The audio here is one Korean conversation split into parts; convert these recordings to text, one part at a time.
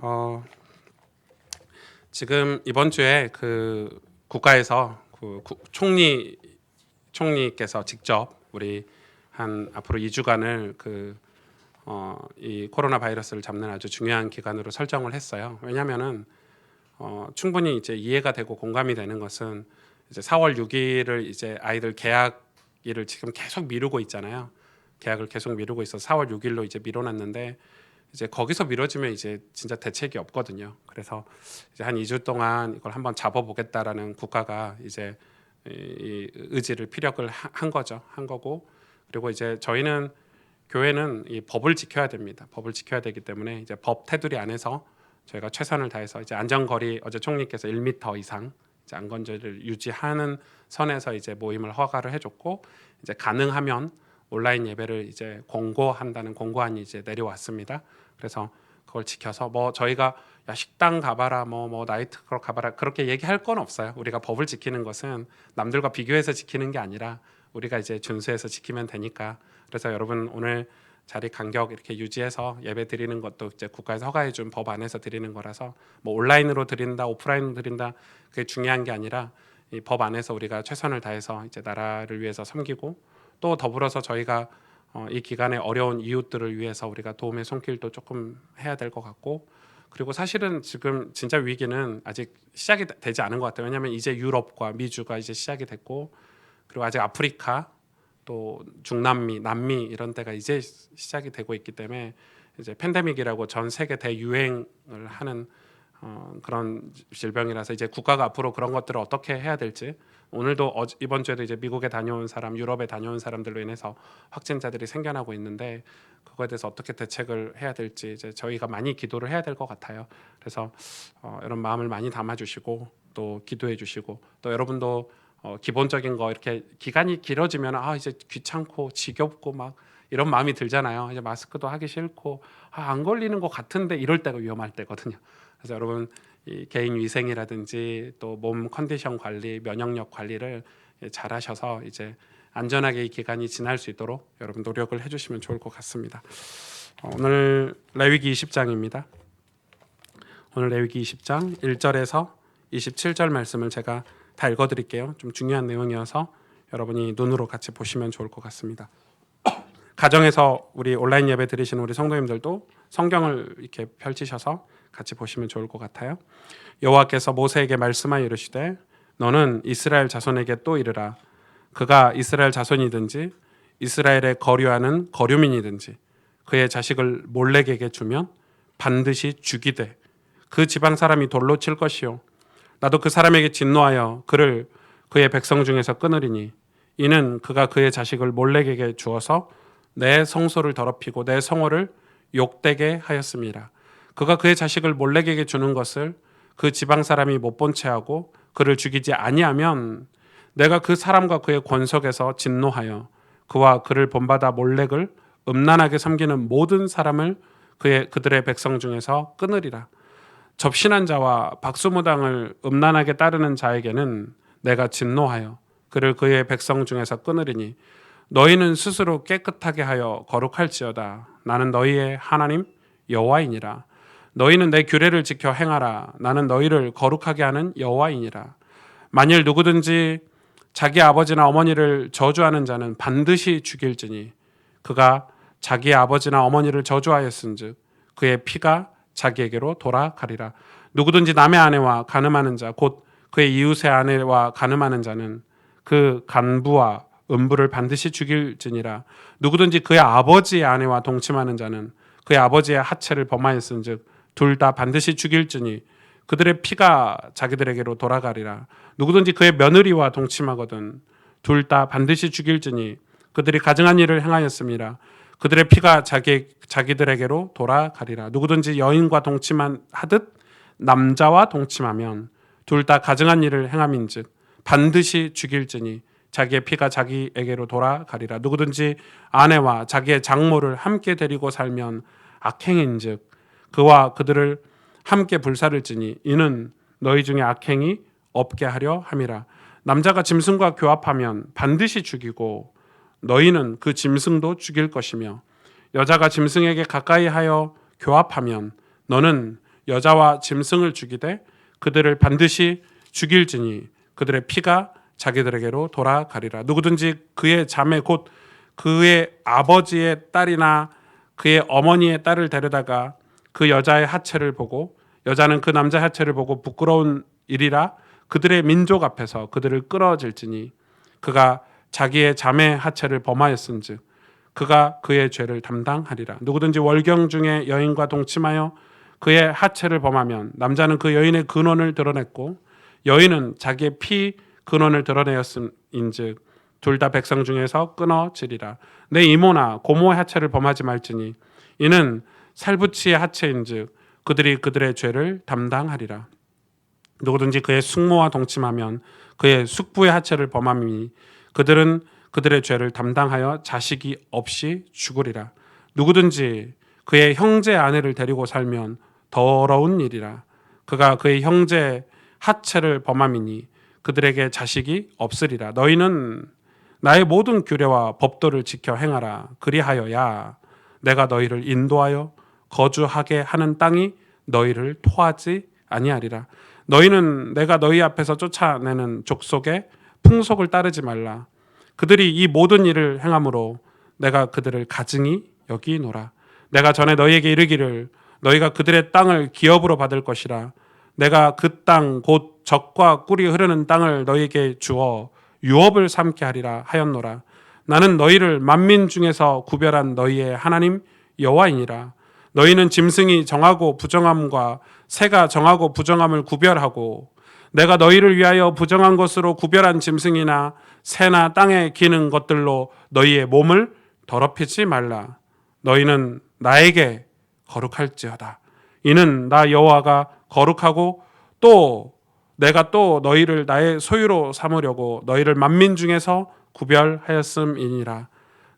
어, 지금 이번 주에 그 국가에서 총리께서 직접 우리 한 앞으로 2주간을 이 코로나 바이러스를 잡는 아주 중요한 기간으로 설정을 했어요. 왜냐하면은 충분히 이제 이해가 되고 공감이 되는 것은 이제 4월 6일을 이제 아이들 개학일을 지금 계속 미루고 있잖아요. 계약을 계속 미루고 있어서 4월 6일로 이제 미뤄놨는데 이제 거기서 미뤄지면 이제 진짜 대책이 없거든요. 그래서 이제 한 2주 동안 이걸 한번 잡아보겠다라는 국가가 이제 이 의지를 피력을 한 거죠. 한 거고 그리고 이제 저희는 교회는 이 법을 지켜야 됩니다. 법을 지켜야 되기 때문에 이제 법 테두리 안에서 저희가 최선을 다해서 이제 안전거리 어제 총리께서 1m 이상 이제 안건조를 유지하는 선에서 이제 모임을 허가를 해줬고 이제 가능하면 온라인 예배를 이제 공고한다는 공고안이 이제 내려왔습니다. 그래서 그걸 지켜서 뭐 저희가 야 식당 가봐라 뭐 나이트클럽 가봐라 그렇게 얘기할 건 없어요. 우리가 법을 지키는 것은 남들과 비교해서 지키는 게 아니라 우리가 이제 준수해서 지키면 되니까. 그래서 여러분 오늘 자리 간격 이렇게 유지해서 예배 드리는 것도 이제 국가에서 허가해 준 법 안에서 드리는 거라서 뭐 온라인으로 드린다 오프라인으로 드린다 그게 중요한 게 아니라 이 법 안에서 우리가 최선을 다해서 이제 나라를 위해서 섬기고 또 더불어서 저희가 이 기간에 어려운 이웃들을 위해서 우리가 도움의 손길도 조금 해야 될 것 같고 그리고 사실은 지금 진짜 위기는 아직 시작이 되지 않은 것 같아요. 왜냐하면 이제 유럽과 미주가 이제 시작이 됐고 그리고 아직 아프리카 또 중남미, 남미 이런 데가 이제 시작이 되고 있기 때문에 이제 팬데믹이라고 전 세계 대유행을 하는 그런 질병이라서 이제 국가가 앞으로 그런 것들을 어떻게 해야 될지 오늘도 이번 주에도 이제 미국에 다녀온 사람, 유럽에 다녀온 사람들로 인해서 확진자들이 생겨나고 있는데 그거에 대해서 어떻게 대책을 해야 될지 이제 저희가 많이 기도를 해야 될 것 같아요. 그래서 이런 마음을 많이 담아주시고 또 기도해주시고 또 여러분도 기본적인 거 이렇게 기간이 길어지면 이제 귀찮고 지겹고 막 이런 마음이 들잖아요. 이제 마스크도 하기 싫고 안 걸리는 것 같은데 이럴 때가 위험할 때거든요. 그래서 여러분 이 개인 위생이라든지 또 몸 컨디션 관리, 면역력 관리를 잘 하셔서 이제 안전하게 이 기간이 지날 수 있도록 여러분 노력을 해주시면 좋을 것 같습니다. 오늘 레위기 20장입니다. 오늘 레위기 20장 1절에서 27절 말씀을 제가 다 읽어드릴게요. 좀 중요한 내용이어서 여러분이 눈으로 같이 보시면 좋을 것 같습니다. 가정에서 우리 온라인 예배 드리시는 우리 성도님들도 성경을 이렇게 펼치셔서 같이 보시면 좋을 것 같아요. 여호와께서 모세에게 말씀하여 이르시되 너는 이스라엘 자손에게 또 이르라. 그가 이스라엘 자손이든지 이스라엘에 거류하는 거류민이든지 그의 자식을 몰렉에게 주면 반드시 죽이되 그 지방 사람이 돌로 칠 것이요 나도 그 사람에게 진노하여 그를 그의 백성 중에서 끊으리니 이는 그가 그의 자식을 몰렉에게 주어서 내 성소를 더럽히고 내 성호를 욕되게 하였습니다. 그가 그의 자식을 몰렉에게 주는 것을 그 지방 사람이 못 본 채 하고 그를 죽이지 아니하면 내가 그 사람과 그의 권속에서 진노하여 그와 그를 본받아 몰렉을 음란하게 섬기는 모든 사람을 그들의 백성 중에서 끊으리라. 접신한 자와 박수무당을 음란하게 따르는 자에게는 내가 진노하여 그를 그의 백성 중에서 끊으리니 너희는 스스로 깨끗하게 하여 거룩할지어다. 나는 너희의 하나님 여호와이니라. 너희는 내 규례를 지켜 행하라. 나는 너희를 거룩하게 하는 여호와이니라. 만일 누구든지 자기 아버지나 어머니를 저주하는 자는 반드시 죽일지니 그가 자기 아버지나 어머니를 저주하였은즉 그의 피가 자기에게로 돌아가리라. 누구든지 남의 아내와 간음하는 자 곧 그의 이웃의 아내와 간음하는 자는 그 간부와 음부를 반드시 죽일지니라. 누구든지 그의 아버지의 아내와 동침하는 자는 그의 아버지의 하체를 범하였은즉 둘 다 반드시 죽일지니 그들의 피가 자기들에게로 돌아가리라. 누구든지 그의 며느리와 동침하거든 둘 다 반드시 죽일지니 그들이 가증한 일을 행하였습니다. 그들의 피가 자기들에게로 돌아가리라. 누구든지 여인과 동침하듯 남자와 동침하면 둘 다 가증한 일을 행함인즉 반드시 죽일지니 자기의 피가 자기에게로 돌아가리라. 누구든지 아내와 자기의 장모를 함께 데리고 살면 악행인즉 그와 그들을 함께 불사를지니 이는 너희 중에 악행이 없게 하려 함이라. 남자가 짐승과 교합하면 반드시 죽이고 너희는 그 짐승도 죽일 것이며 여자가 짐승에게 가까이 하여 교합하면 너는 여자와 짐승을 죽이되 그들을 반드시 죽일지니 그들의 피가 자기들에게로 돌아가리라. 누구든지 그의 자매 곧 그의 아버지의 딸이나 그의 어머니의 딸을 데려다가 그 여자의 하체를 보고 여자는 그 남자의 하체를 보고 부끄러운 일이라 그들의 민족 앞에서 그들을 끌어질지니 그가 자기의 자매의 하체를 범하였은즉 그가 그의 죄를 담당하리라. 누구든지 월경 중에 여인과 동침하여 그의 하체를 범하면 남자는 그 여인의 근원을 드러냈고 여인은 자기의 피 근원을 드러내었음인즉 둘 다 백성 중에서 끊어지리라. 내 이모나 고모의 하체를 범하지 말지니 이는 살부치의 하체인즉 그들이 그들의 죄를 담당하리라. 누구든지 그의 숙모와 동침하면 그의 숙부의 하체를 범함이니 그들은 그들의 죄를 담당하여 자식이 없이 죽으리라. 누구든지 그의 형제 아내를 데리고 살면 더러운 일이라. 그가 그의 형제 하체를 범함이니 그들에게 자식이 없으리라. 너희는 나의 모든 규례와 법도를 지켜 행하라. 그리하여야 내가 너희를 인도하여 거주하게 하는 땅이 너희를 토하지 아니하리라. 너희는 내가 너희 앞에서 쫓아내는 족속의 풍속을 따르지 말라. 그들이 이 모든 일을 행함으로 내가 그들을 가증히 여기노라. 내가 전에 너희에게 이르기를 너희가 그들의 땅을 기업으로 받을 것이라. 내가 그 땅 곧 젖과 꿀이 흐르는 땅을 너희에게 주어 유업을 삼게 하리라 하였노라. 나는 너희를 만민 중에서 구별한 너희의 하나님 여호와이니라. 너희는 짐승이 정하고 부정함과 새가 정하고 부정함을 구별하고 내가 너희를 위하여 부정한 것으로 구별한 짐승이나 새나 땅에 기는 것들로 너희의 몸을 더럽히지 말라. 너희는 나에게 거룩할지어다. 이는 나 여호와가 거룩하고 또 내가 또 너희를 나의 소유로 삼으려고 너희를 만민 중에서 구별하였음이니라.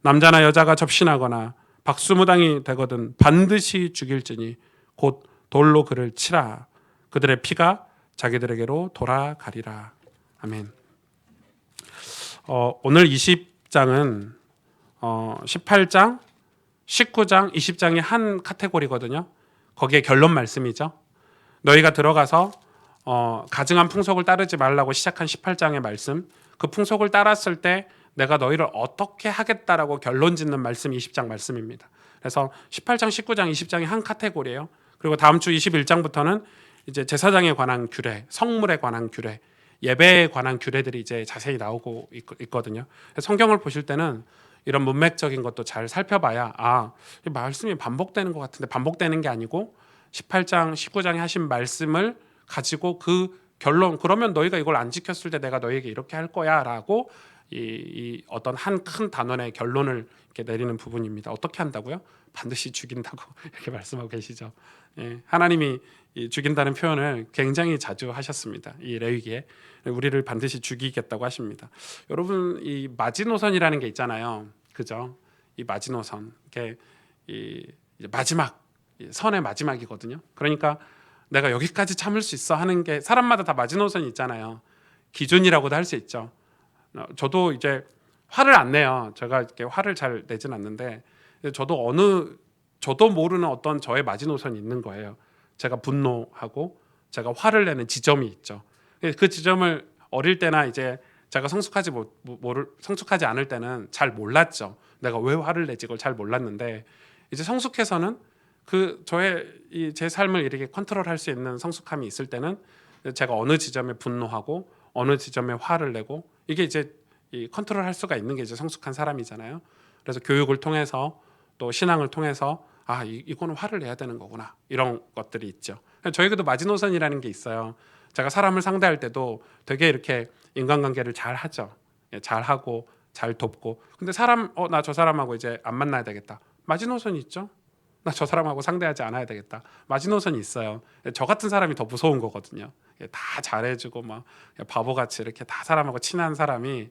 남자나 여자가 접신하거나 박수무당이 되거든 반드시 죽일지니 곧 돌로 그를 치라. 그들의 피가 자기들에게로 돌아가리라. 아멘. 오늘 20장은 18장, 19장, 20장의 한 카테고리거든요. 거기에 결론 말씀이죠. 너희가 들어가서 가증한 풍속을 따르지 말라고 시작한 18장의 말씀, 그 풍속을 따랐을 때 내가 너희를 어떻게 하겠다라고 결론 짓는 말씀이 20장 말씀입니다. 그래서 18장, 19장, 20장이 한 카테고리예요. 그리고 다음 주 21장부터는 이제 제사장에 관한 규례, 성물에 관한 규례, 예배에 관한 규례들이 이제 자세히 나오고 있거든요. 성경을 보실 때는 이런 문맥적인 것도 잘 살펴봐야 이 말씀이 반복되는 것 같은데 반복되는 게 아니고 18장, 19장에 하신 말씀을 가지고 그 결론, 그러면 너희가 이걸 안 지켰을 때 내가 너희에게 이렇게 할 거야라고 이 어떤 한 큰 단원의 결론을 이렇게 내리는 부분입니다. 어떻게 한다고요? 반드시 죽인다고 이렇게 말씀하고 계시죠. 예, 하나님이 이 죽인다는 표현을 굉장히 자주 하셨습니다. 이 레위기에 우리를 반드시 죽이겠다고 하십니다. 여러분, 이 마지노선이라는 게 있잖아요. 그죠? 이 마지노선, 이게 이제 마지막 선의 마지막이거든요. 그러니까 내가 여기까지 참을 수 있어 하는 게 사람마다 다 마지노선이 있잖아요. 기준이라고도 할 수 있죠. 저도 이제 화를 안 내요. 제가 이렇게 화를 잘 내진 않는데 저도 모르는 어떤 저의 마지노선이 있는 거예요. 제가 분노하고 제가 화를 내는 지점이 있죠. 그 지점을 어릴 때나 이제 제가 성숙하지 않을 때는 잘 몰랐죠. 내가 왜 화를 내지 그걸 잘 몰랐는데 이제 성숙해서는 제 삶을 이렇게 컨트롤할 수 있는 성숙함이 있을 때는 제가 어느 지점에 분노하고 어느 지점에 화를 내고 이게 이제 이 컨트롤할 수가 있는 게 이제 성숙한 사람이잖아요. 그래서 교육을 통해서 또 신앙을 통해서 이거는 화를 내야 되는 거구나 이런 것들이 있죠. 저에게도 마지노선이라는 게 있어요. 제가 사람을 상대할 때도 되게 이렇게 인간관계를 잘 하죠. 잘 하고 잘 돕고. 근데 나 저 사람하고 이제 안 만나야 되겠다. 마지노선이 있죠. 나 저 사람하고 상대하지 않아야 되겠다. 마지노선이 있어요. 저 같은 사람이 더 무서운 거거든요. 다 잘해주고 막 바보같이 이렇게 다 사람하고 친한 사람이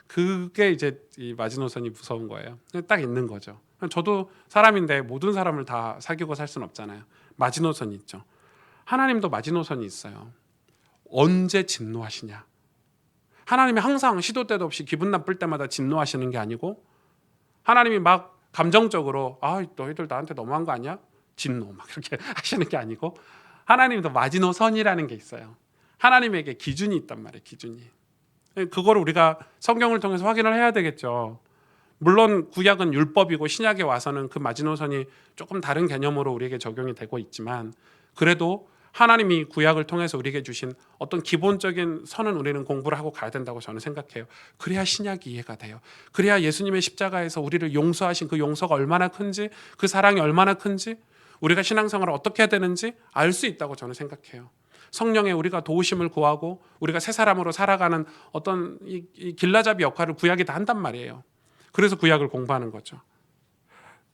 그게 이제 이 마지노선이 무서운 거예요. 딱 있는 거죠. 저도 사람인데 모든 사람을 다 사귀고 살 수는 없잖아요. 마지노선이 있죠. 하나님도 마지노선이 있어요. 언제 진노하시냐? 하나님이 항상 시도 때도 없이 기분 나쁠 때마다 진노하시는 게 아니고 하나님이 막 감정적으로 너희들 나한테 너무한 거 아니야? 진노 막 이렇게 하시는 게 아니고 하나님도 마지노선이라는 게 있어요. 하나님에게 기준이 있단 말이에요. 기준이. 그걸 우리가 성경을 통해서 확인을 해야 되겠죠. 물론 구약은 율법이고 신약에 와서는 그 마지노선이 조금 다른 개념으로 우리에게 적용이 되고 있지만 그래도 하나님이 구약을 통해서 우리에게 주신 어떤 기본적인 선은 우리는 공부를 하고 가야 된다고 저는 생각해요. 그래야 신약이 이해가 돼요. 그래야 예수님의 십자가에서 우리를 용서하신 그 용서가 얼마나 큰지, 그 사랑이 얼마나 큰지, 우리가 신앙생활을 어떻게 해야 되는지 알 수 있다고 저는 생각해요. 성령의 우리가 도우심을 구하고 우리가 새 사람으로 살아가는 어떤 이 길라잡이 역할을 구약이 다 한단 말이에요. 그래서 구약을 공부하는 거죠.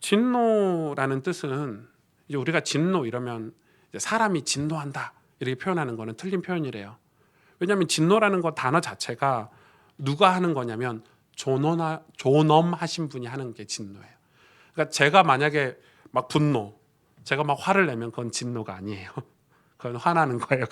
진노라는 뜻은 이제 우리가 진노 이러면 이제 사람이 진노한다 이렇게 표현하는 거는 틀린 표현이래요. 왜냐하면 진노라는 거 단어 자체가 누가 하는 거냐면 존엄하신 분이 하는 게 진노예요. 그러니까 제가 만약에 막 분노, 제가 막 화를 내면 그건 진노가 아니에요. 그건 화나는 거예요.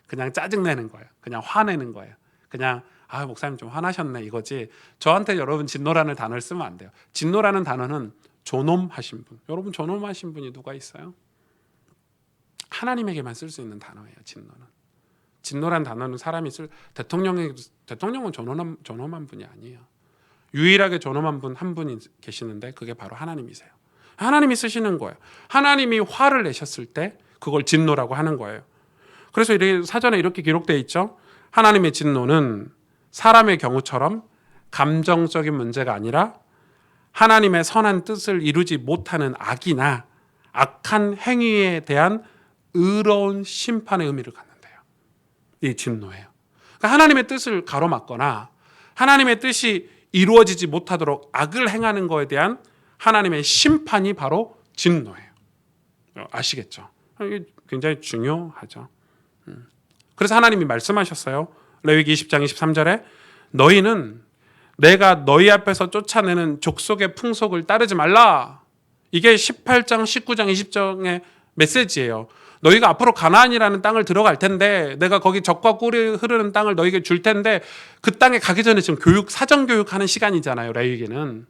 그냥 짜증내는 거예요. 그냥 화내는 거예요. 그냥 아 목사님 좀 화나셨네 이거지. 저한테 여러분 진노라는 단어를 쓰면 안 돼요. 진노라는 단어는 존엄하신 분. 여러분 존엄하신 분이 누가 있어요? 하나님에게만 쓸 수 있는 단어예요. 진노란 단어는 사람이 대통령은 존엄한 분이 아니에요. 유일하게 존엄한 분 한 분이 계시는데 그게 바로 하나님이세요. 하나님이 쓰시는 거예요. 하나님이 화를 내셨을 때 그걸 진노라고 하는 거예요. 그래서 사전에 이렇게 기록되어 있죠. 하나님의 진노는 사람의 경우처럼 감정적인 문제가 아니라 하나님의 선한 뜻을 이루지 못하는 악이나 악한 행위에 대한 의로운 심판의 의미를 갖는데요. 이 진노예요. 그러니까 하나님의 뜻을 가로막거나 하나님의 뜻이 이루어지지 못하도록 악을 행하는 것에 대한 하나님의 심판이 바로 진노예요. 아시겠죠? 이게 굉장히 중요하죠. 그래서 하나님이 말씀하셨어요. 레위기 20장 23절에 너희는 내가 너희 앞에서 쫓아내는 족속의 풍속을 따르지 말라. 이게 18장, 19장, 20장의 메시지예요. 너희가 앞으로 가나안이라는 땅을 들어갈 텐데 내가 거기 젖과 꿀이 흐르는 땅을 너희에게 줄 텐데 그 땅에 가기 전에 지금 사전 교육하는 시간이잖아요. 레위기는.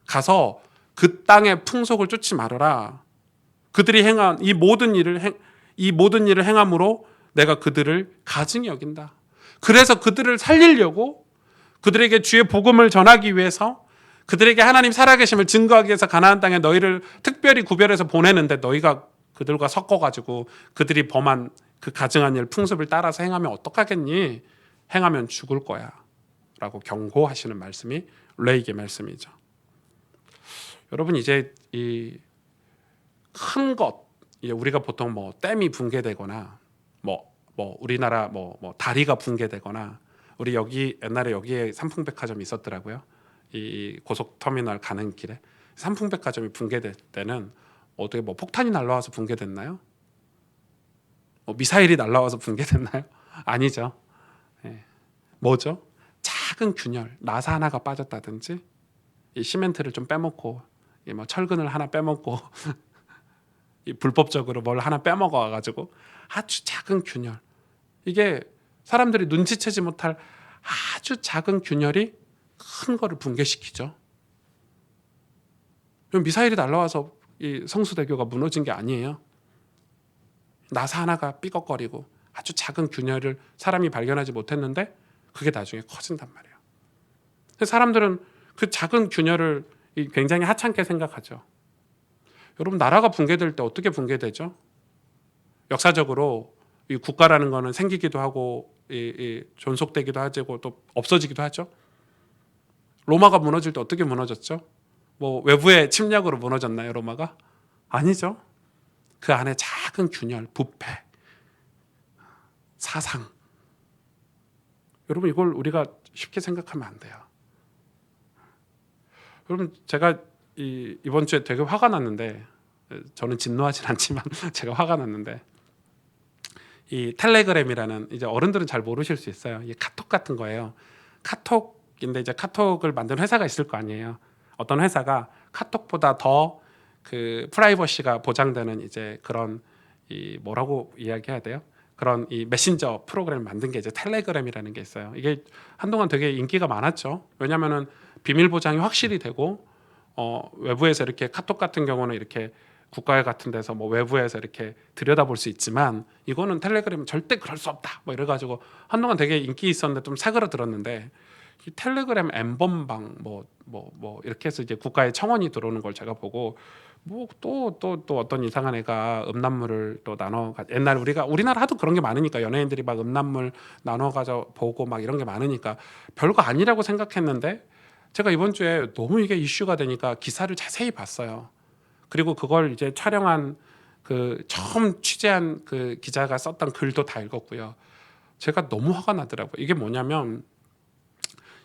가서 그 땅의 풍속을 쫓지 말아라. 그들이 행한 이 모든 일을 행함으로 내가 그들을 가증히 여긴다. 그래서 그들을 살리려고 그들에게 주의 복음을 전하기 위해서 그들에게 하나님 살아계심을 증거하기 위해서 가나안 땅에 너희를 특별히 구별해서 보내는데 너희가 그들과 섞어가지고 그들이 범한 그 가증한 일 풍습을 따라서 행하면 어떡하겠니? 행하면 죽을 거야 라고 경고하시는 말씀이 레위기의 말씀이죠. 여러분 이제 이 큰 것, 우리가 보통 뭐 댐이 붕괴되거나 우리나라 다리가 붕괴되거나 우리 여기 옛날에 여기에 삼풍백화점이 있었더라고요. 이 고속터미널 가는 길에 삼풍백화점이 붕괴될 때는 어떻게 폭탄이 날라와서 붕괴됐나요? 미사일이 날라와서 붕괴됐나요? 아니죠. 네. 뭐죠? 작은 균열, 나사 하나가 빠졌다든지 이 시멘트를 좀 빼먹고 철근을 하나 빼먹고 이 불법적으로 뭘 하나 빼먹어 와가지고 아주 작은 균열, 이게 사람들이 눈치채지 못할 아주 작은 균열이 큰 거를 붕괴시키죠. 미사일이 날라와서 이 성수대교가 무너진 게 아니에요. 나사 하나가 삐걱거리고 아주 작은 균열을 사람이 발견하지 못했는데 그게 나중에 커진단 말이에요. 사람들은 그 작은 균열을 굉장히 하찮게 생각하죠. 여러분 나라가 붕괴될 때 어떻게 붕괴되죠? 역사적으로 이 국가라는 거는 생기기도 하고 존속되기도 하고 또 없어지기도 하죠. 로마가 무너질 때 어떻게 무너졌죠? 외부의 침략으로 무너졌나요, 로마가? 아니죠. 그 안에 작은 균열, 부패, 사상. 여러분 이걸 우리가 쉽게 생각하면 안 돼요. 여러분 제가 이번 주에 되게 화가 났는데, 저는 진노하진 않지만 제가 화가 났는데, 이 텔레그램이라는, 이제 어른들은 잘 모르실 수 있어요. 이 카톡 같은 거예요. 카톡인데 이제 카톡을 만든 회사가 있을 거 아니에요. 어떤 회사가 카톡보다 더 그 프라이버시가 보장되는 이제 그런 뭐라고 이야기해야 돼요? 그런 이 메신저 프로그램을 만든 게 이제 텔레그램이라는 게 있어요. 이게 한동안 되게 인기가 많았죠. 왜냐하면은 비밀 보장이 확실히 되고 외부에서 이렇게 카톡 같은 경우는 이렇게 국가회 같은 데서 뭐 외부에서 이렇게 들여다볼 수 있지만 이거는 텔레그램은 절대 그럴 수 없다 뭐 이래가지고 한동안 되게 인기 있었는데 좀 사그라들었는데 이 텔레그램 엠번방 뭐 이렇게 해서 이제 국가에 청원이 들어오는 걸 제가 보고 뭐 또 어떤 이상한 애가 음란물을 또 옛날 우리나라 하도 그런 게 많으니까 연예인들이 막 음란물 나눠 가져 보고 막 이런 게 많으니까 별거 아니라고 생각했는데 제가 이번 주에 너무 이게 이슈가 되니까 기사를 자세히 봤어요. 그리고 그걸 이제 촬영한 그 처음 취재한 그 기자가 썼던 글도 다 읽었고요. 제가 너무 화가 나더라고요. 이게 뭐냐면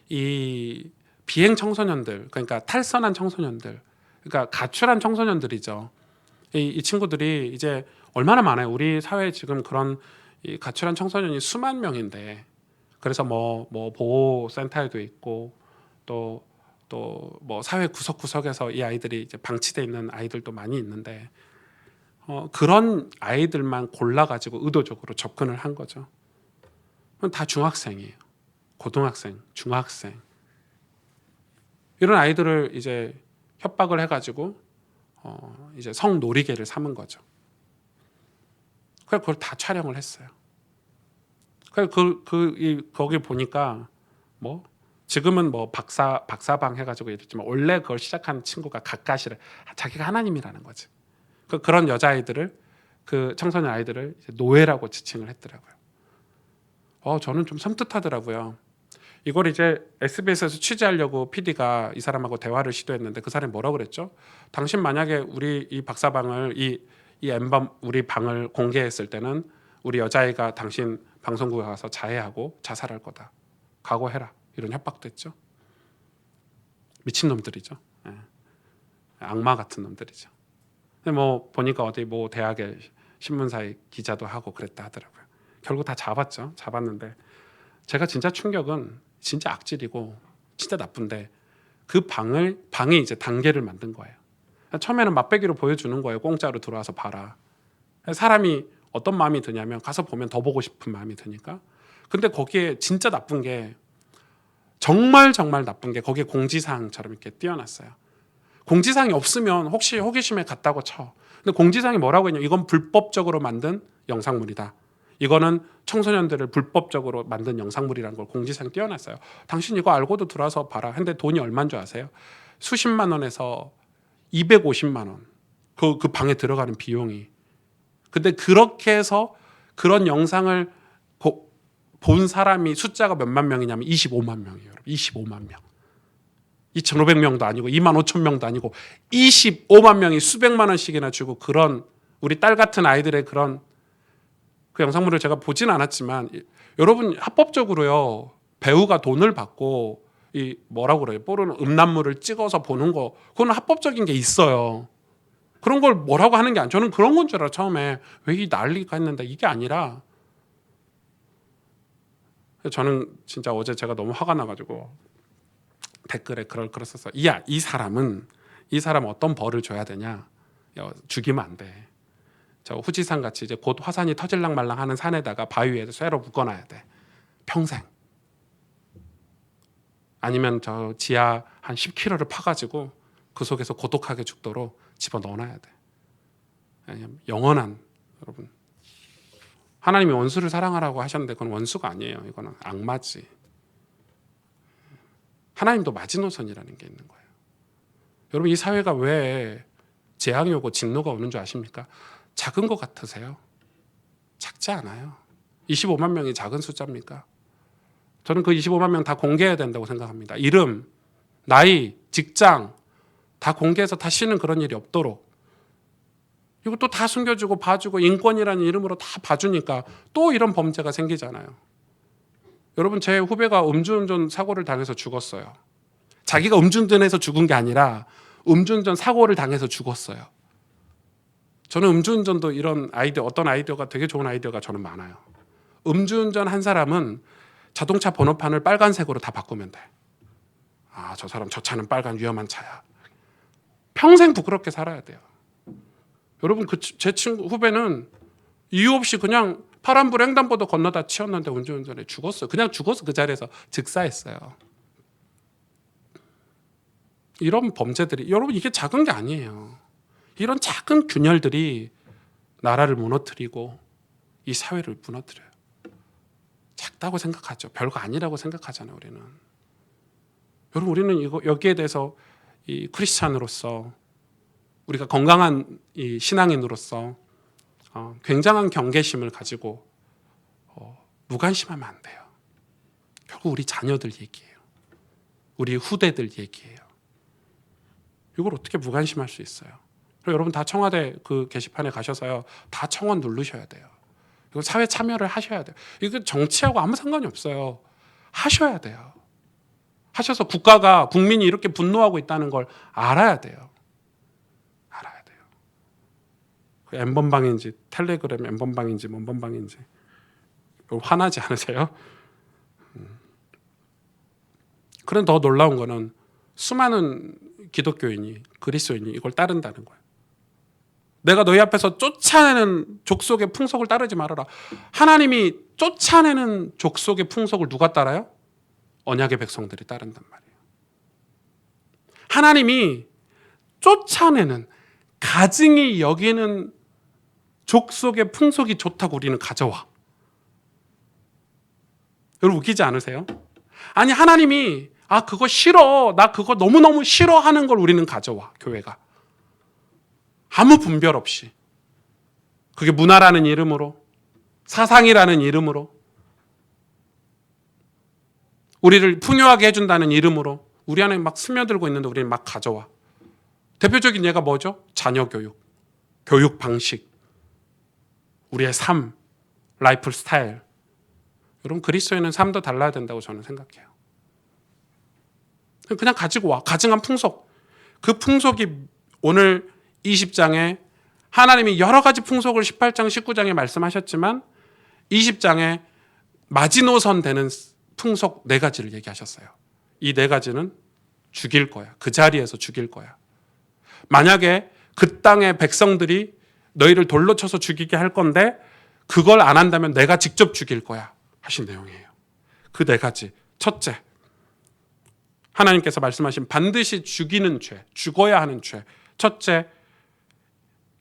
이 비행 청소년들, 그러니까 탈선한 청소년들, 그러니까 가출한 청소년들이죠. 이 친구들이 이제 얼마나 많아요. 우리 사회에 지금 그런 이 가출한 청소년이 수만 명인데, 그래서 뭐 보호센터에도 있고 또 뭐 사회 구석구석에서 이 아이들이 이제 방치돼 있는 아이들도 많이 있는데 그런 아이들만 골라가지고 의도적으로 접근을 한 거죠. 그건 다 중학생이에요. 고등학생, 중학생 이런 아이들을 이제 협박을 해가지고 이제 성놀이개를 삼은 거죠. 그래서 그걸 다 촬영을 했어요. 그래서 거기 보니까 뭐 지금은 뭐 박사방 해가지고 이랬지만 원래 그걸 시작한 친구가 가까시를 자기가 하나님이라는 거지. 그런 여자아이들을 그 청소년 아이들을 이제 노예라고 지칭을 했더라고요. 저는 좀 섬뜩하더라고요. 이걸 이제 SBS에서 취재하려고 PD가 이 사람하고 대화를 시도했는데 그 사람이 뭐라고 그랬죠? 당신 만약에 우리 이 박사방을 이 엠범 우리 방을 공개했을 때는 우리 여자아이가 당신 방송국에 가서 자해하고 자살할 거다. 각오해라. 이런 협박도 했죠. 미친 놈들이죠. 예. 악마 같은 놈들이죠. 근데 뭐 보니까 어디 뭐 대학의 신문사의 기자도 하고 그랬다 하더라고요. 결국 다 잡았는데 제가 진짜 충격은 진짜 악질이고 진짜 나쁜데 그 방이 이제 단계를 만든 거예요. 처음에는 맛배기로 보여주는 거예요. 공짜로 들어와서 봐라. 사람이 어떤 마음이 드냐면 가서 보면 더 보고 싶은 마음이 드니까. 근데 거기에 진짜 나쁜 게 정말 나쁜 게 거기에 공지사항처럼 이렇게 띄워놨어요. 공지사항이 없으면 혹시 호기심에 갔다고 쳐. 근데 공지사항이 뭐라고 했냐? 이건 불법적으로 만든 영상물이다. 이거는 청소년들을 불법적으로 만든 영상물이라는 걸 공지사항 띄워놨어요. 당신 이거 알고도 들어와서 봐라. 근데 돈이 얼마인 줄 아세요? 수십만 원에서 250만 원. 그 방에 들어가는 비용이. 근데 그렇게 해서 그런 영상을 본 사람이 숫자가 몇만 명이냐면 25만 명이에요. 여러분. 25만 명. 2,500명도 아니고 2만 5천 명도 아니고 25만 명이 수백만 원씩이나 주고 그런 우리 딸 같은 아이들의 그런 그 영상물을 제가 보진 않았지만 여러분 합법적으로요. 배우가 돈을 받고 이 뭐라고 그래요? 뽀르는 음란물을 찍어서 보는 거 그건 합법적인 게 있어요. 그런 걸 뭐라고 하는 게 아니라 저는 그런 건 줄 알아 처음에 왜 이 난리가 했는데 이게 아니라 저는 진짜 어제 제가 너무 화가 나가지고 댓글에 그걸 썼어요. 이 사람 어떤 벌을 줘야 되냐? 죽이면 안 돼. 저 후지산 같이 이제 곧 화산이 터질랑 말랑 하는 산에다가 바위에서 쇠로 묶어놔야 돼. 평생. 아니면 저 지하 한 10km를 파가지고 그 속에서 고독하게 죽도록 집어넣어놔야 돼. 왜냐면 영원한 여러분. 하나님이 원수를 사랑하라고 하셨는데 그건 원수가 아니에요. 이거는 악마지. 하나님도 마지노선이라는 게 있는 거예요. 여러분 이 사회가 왜 재앙이 오고 진노가 오는 줄 아십니까? 작은 것 같으세요? 작지 않아요. 25만 명이 작은 숫자입니까? 저는 그 25만 명 다 공개해야 된다고 생각합니다. 이름, 나이, 직장 다 공개해서 다시는 그런 일이 없도록. 이것도 다 숨겨주고 봐주고 인권이라는 이름으로 다 봐주니까 또 이런 범죄가 생기잖아요. 여러분 제 후배가 음주운전 사고를 당해서 죽었어요. 자기가 음주운전해서 죽은 게 아니라 음주운전 사고를 당해서 죽었어요. 저는 음주운전도 이런 아이디어 어떤 아이디어가 되게 좋은 아이디어가 저는 많아요. 음주운전 한 사람은 자동차 번호판을 빨간색으로 다 바꾸면 돼. 저 사람 저 차는 빨간 위험한 차야. 평생 부끄럽게 살아야 돼요. 여러분 제 친구 후배는 이유 없이 그냥 파란불 횡단보도 건너다 치웠는데 음주운전에 죽었어요. 그냥 죽어서 그 자리에서 즉사했어요. 이런 범죄들이 여러분 이게 작은 게 아니에요. 이런 작은 균열들이 나라를 무너뜨리고 이 사회를 무너뜨려요. 작다고 생각하죠. 별거 아니라고 생각하잖아요. 우리는. 여러분, 우리는 여기에 대해서 이 크리스찬으로서, 우리가 건강한 이 신앙인으로서 굉장한 경계심을 가지고 무관심하면 안 돼요. 결국 우리 자녀들 얘기예요. 우리 후대들 얘기예요. 이걸 어떻게 무관심할 수 있어요? 그리고 여러분 다 청와대 그 게시판에 가셔서요, 다 청원 누르셔야 돼요. 이거 사회 참여를 하셔야 돼요. 이거 정치하고 아무 상관이 없어요. 하셔야 돼요. 하셔서 국가가, 국민이 이렇게 분노하고 있다는 걸 알아야 돼요. 알아야 돼요. 그 N번방인지 텔레그램 N번방인지 뭔번방인지 화나지 않으세요? 그런 더 놀라운 거는 수많은 기독교인이, 그리스도인이 이걸 따른다는 거예요. 내가 너희 앞에서 쫓아내는 족속의 풍속을 따르지 말아라. 하나님이 쫓아내는 족속의 풍속을 누가 따라요? 언약의 백성들이 따른단 말이에요. 하나님이 쫓아내는, 가증이 여기는 족속의 풍속이 좋다고 우리는 가져와. 여러분 웃기지 않으세요? 아니, 하나님이 그거 싫어, 나 그거 너무너무 싫어하는 걸 우리는 가져와. 교회가 아무 분별 없이, 그게 문화라는 이름으로, 사상이라는 이름으로, 우리를 풍요하게 해준다는 이름으로 우리 안에 막 스며들고 있는데 우리는 막 가져와. 대표적인 예가 뭐죠? 자녀 교육, 교육 방식, 우리의 삶, 라이프 스타일. 여러분, 그리스도인은 삶도 달라야 된다고 저는 생각해요. 그냥 가지고 와. 가증한 풍속. 그 풍속이 오늘 20장에 하나님이 여러 가지 풍속을 18장, 19장에 말씀하셨지만 20장에 마지노선 되는 풍속 4가지를 얘기하셨어요. 이 4가지는 죽일 거야. 그 자리에서 죽일 거야. 만약에 그 땅의 백성들이 너희를 돌로 쳐서 죽이게 할 건데 그걸 안 한다면 내가 직접 죽일 거야 하신 내용이에요. 그 4가지. 첫째, 하나님께서 말씀하신 반드시 죽이는 죄, 죽어야 하는 죄. 첫째,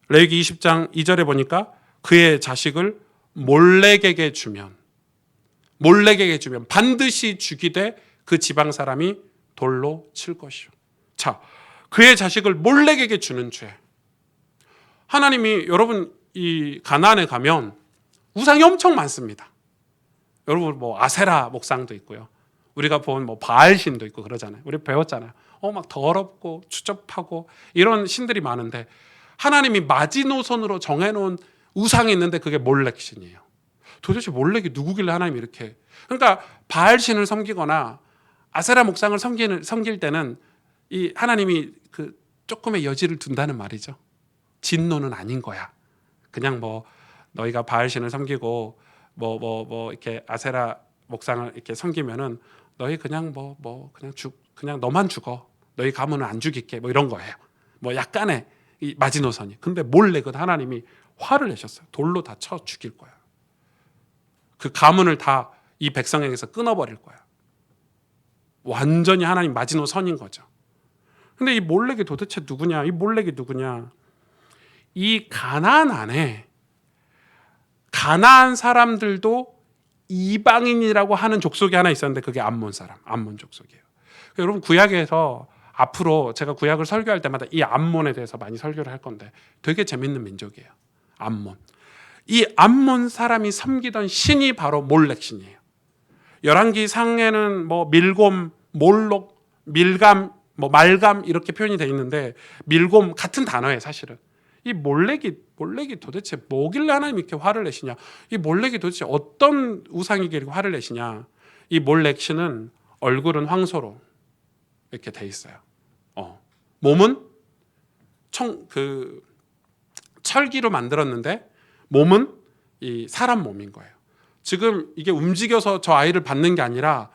레위기 20장 2절에 보니까 그의 자식을 몰렉에게 주면 반드시 죽이되 그 지방 사람이 돌로 칠 것이요. 자, 그의 자식을 몰렉에게 주는 죄. 하나님이, 여러분, 이 가나안에 가면 우상이 엄청 많습니다. 여러분, 뭐 아세라 목상도 있고요. 우리가 본 뭐 바알신도 있고 그러잖아요. 우리 배웠잖아요. 막 더럽고 추접하고 이런 신들이 많은데 하나님이 마지노선으로 정해놓은 우상이 있는데 그게 몰렉신이에요. 도대체 몰렉이 누구길래 하나님이 이렇게. 그러니까 바알신을 섬기거나 아세라 목상을 섬길 때는 이 하나님이 그 조금의 여지를 둔다는 말이죠. 진노는 아닌 거야. 그냥 뭐 너희가 바알신을 섬기고 뭐 이렇게 아세라 목상을 이렇게 섬기면은 너희 그냥 그냥 너만 죽어. 너희 가문은 안 죽일게. 뭐 이런 거예요. 뭐 약간의 이 마지노선이. 근데 몰렉은 하나님이 화를 내셨어요. 돌로 다 쳐 죽일 거야. 그 가문을 다 이 백성에게서 끊어버릴 거야. 완전히 하나님 마지노선인 거죠. 근데 이 몰렉이 도대체 누구냐? 이 몰렉이 누구냐? 이 가나안 안에 가나안 사람들도 이방인이라고 하는 족속이 하나 있었는데 그게 암몬 사람, 암몬 족속이에요. 여러분, 구약에서 앞으로 제가 구약을 설교할 때마다 이 암몬에 대해서 많이 설교를 할 건데 되게 재밌는 민족이에요. 암몬. 이 암몬 사람이 섬기던 신이 바로 몰렉 신이에요. 열왕기 상에는 뭐 밀곰, 몰록, 밀감, 뭐 말감 이렇게 표현이 되어 있는데 밀곰 같은 단어예요, 사실은. 이 몰렉이 도대체 뭐길래 하나님 이렇게 화를 내시냐? 이 몰렉이 도대체 어떤 우상이길래 화를 내시냐? 이 몰렉 신은 얼굴은 황소로 이렇게 돼 있어요. 몸은 철기로 만들었는데 몸은 이 사람 몸인 거예요. 지금 이게 움직여서 저 아이를 받는 게 아니라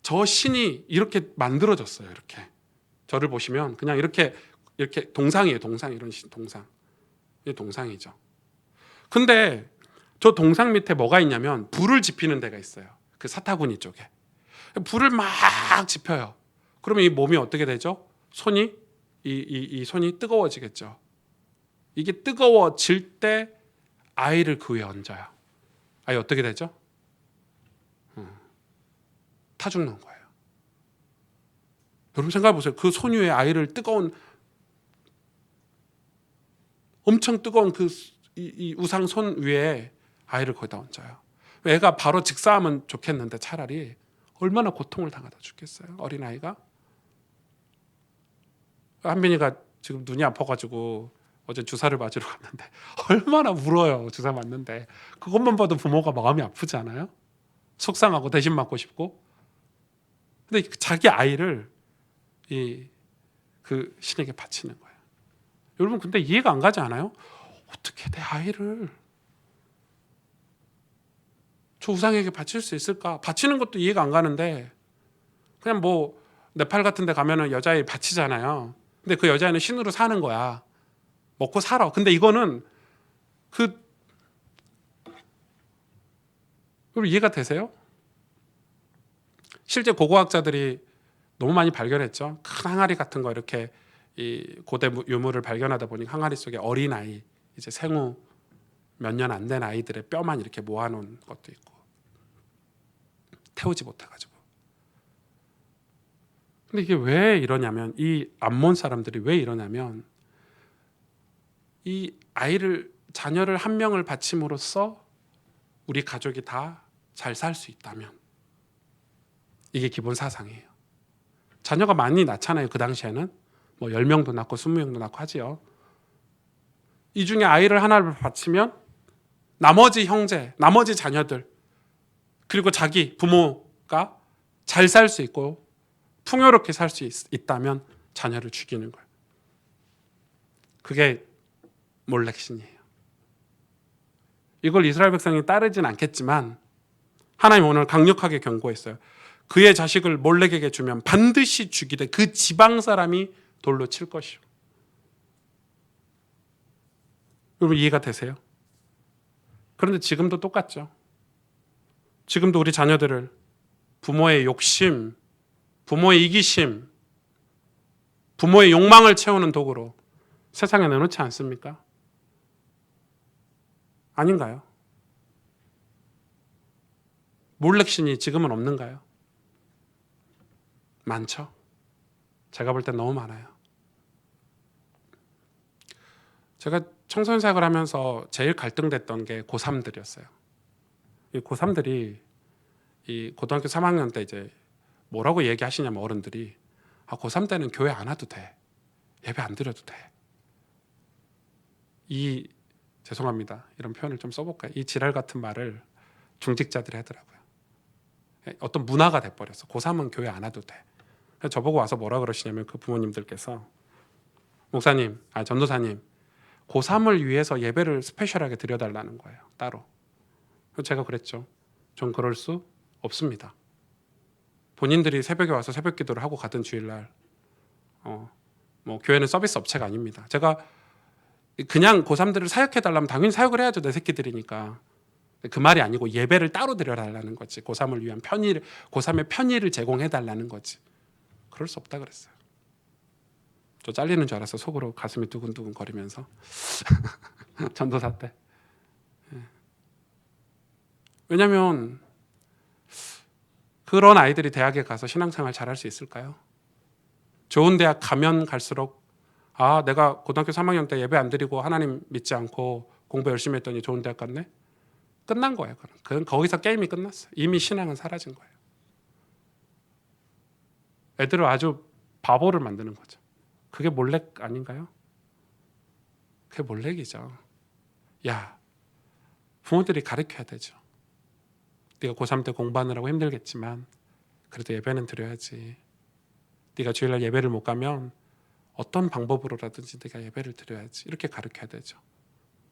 저 신이 이렇게 만들어졌어요. 이렇게 저를 보시면 그냥 이렇게 동상이에요. 동상, 이런 동상. 이게 동상이죠. 근데 저 동상 밑에 뭐가 있냐면 불을 지피는 데가 있어요. 그 사타구니 쪽에 불을 막 지펴요. 그러면 이 몸이 어떻게 되죠? 손이 이 손이 뜨거워지겠죠. 이게 뜨거워질 때 아이를 그 위에 얹어요. 아이 어떻게 되죠? 타 죽는 거예요. 여러분 생각해 보세요. 그 손 위에 아이를 엄청 뜨거운 이 우상 손 위에 아이를 거기다 얹어요. 애가 바로 직사하면 좋겠는데 차라리 얼마나 고통을 당하다 죽겠어요. 어린아이가. 한빈이가 지금 눈이 아파가지고 어제 주사를 맞으러 갔는데 얼마나 울어요. 주사 맞는데. 그것만 봐도 부모가 마음이 아프지 않아요? 속상하고 대신 맞고 싶고. 근데 자기 아이를 그 신에게 바치는 거예요. 여러분 근데 이해가 안 가지 않아요? 어떻게 내 아이를 저 우상에게 바칠 수 있을까? 바치는 것도 이해가 안 가는데 그냥 뭐 네팔 같은 데 가면은 여자애 바치잖아요. 근데 그 여자애는 신으로 사는 거야. 먹고 살아. 근데 이거는 여러분 이해가 되세요? 실제 고고학자들이 너무 많이 발견했죠. 큰 항아리 같은 거 이렇게 이 고대 유물을 발견하다 보니 항아리 속에 어린 아이, 이제 생후 몇 년 안 된 아이들의 뼈만 이렇게 모아놓은 것도 있고 태우지 못해가지고. 근데 이게 왜 이러냐면 이 암몬 사람들이 왜 이러냐면 이 자녀를 한 명을 바침으로써 우리 가족이 다 잘 살 수 있다면 이게 기본 사상이에요. 자녀가 많이 낳잖아요. 그 당시에는 뭐 10명도 낳고 20명도 낳고 하지요. 이 중에 아이를 하나를 바치면 나머지 형제, 나머지 자녀들 그리고 자기 부모가 잘 살 수 있고 풍요롭게 살 수 있다면 자녀를 죽이는 거예요. 그게 몰렉신이에요. 이걸 이스라엘 백성이 따르진 않겠지만 하나님 오늘 강력하게 경고했어요. 그의 자식을 몰렉에게 주면 반드시 죽이되 그 지방 사람이 돌로 칠 것이요. 여러분 이해가 되세요? 그런데 지금도 똑같죠. 지금도 우리 자녀들을 부모의 욕심, 부모의 이기심, 부모의 욕망을 채우는 도구로 세상에 내놓지 않습니까? 아닌가요? 몰렉신이 지금은 없는가요? 많죠. 제가 볼 땐 너무 많아요. 제가 청소년 사역을 하면서 제일 갈등됐던 게 고3들이었어요. 이 고3들이 이 고등학교 3학년 때 이제 뭐라고 얘기하시냐면 어른들이 고3 때는 교회 안 와도 돼. 예배 안 드려도 돼. 죄송합니다. 이런 표현을 좀 써볼까요? 이 지랄 같은 말을 중직자들이 하더라고요. 어떤 문화가 돼버렸어. 고3은 교회 안 와도 돼. 저보고 와서 뭐라 그러시냐면 그 부모님들께서 목사님, 전도사님 고3을 위해서 예배를 스페셜하게 드려달라는 거예요. 따로. 제가 그랬죠. 전 그럴 수 없습니다. 본인들이 새벽에 와서 새벽 기도를 하고 가던 주일날 뭐 교회는 서비스 업체가 아닙니다. 제가 그냥 고3들을 사역해달라면 당연히 사역을 해야죠. 내 새끼들이니까. 그 말이 아니고 예배를 따로 드려달라는 거지. 고3을 위한 고3의 편의를 제공해달라는 거지. 그럴 수 없다 그랬어요. 저 잘리는 줄 알아서 속으로 가슴이 두근두근 거리면서 전도사 때. 왜냐하면 그런 아이들이 대학에 가서 신앙생활 잘할 수 있을까요? 좋은 대학 가면 갈수록 내가 고등학교 3학년 때 예배 안 드리고 하나님 믿지 않고 공부 열심히 했더니 좋은 대학 갔네? 끝난 거예요. 그건 거기서 게임이 끝났어요. 이미 신앙은 사라진 거예요. 애들을 아주 바보를 만드는 거죠. 그게 몰렉 아닌가요? 그게 몰렉이죠. 야, 부모들이 가르쳐야 되죠. 네가 고3 때 공부하느라고 힘들겠지만 그래도 예배는 드려야지. 네가 주일날 예배를 못 가면 어떤 방법으로라든지 네가 예배를 드려야지. 이렇게 가르쳐야 되죠.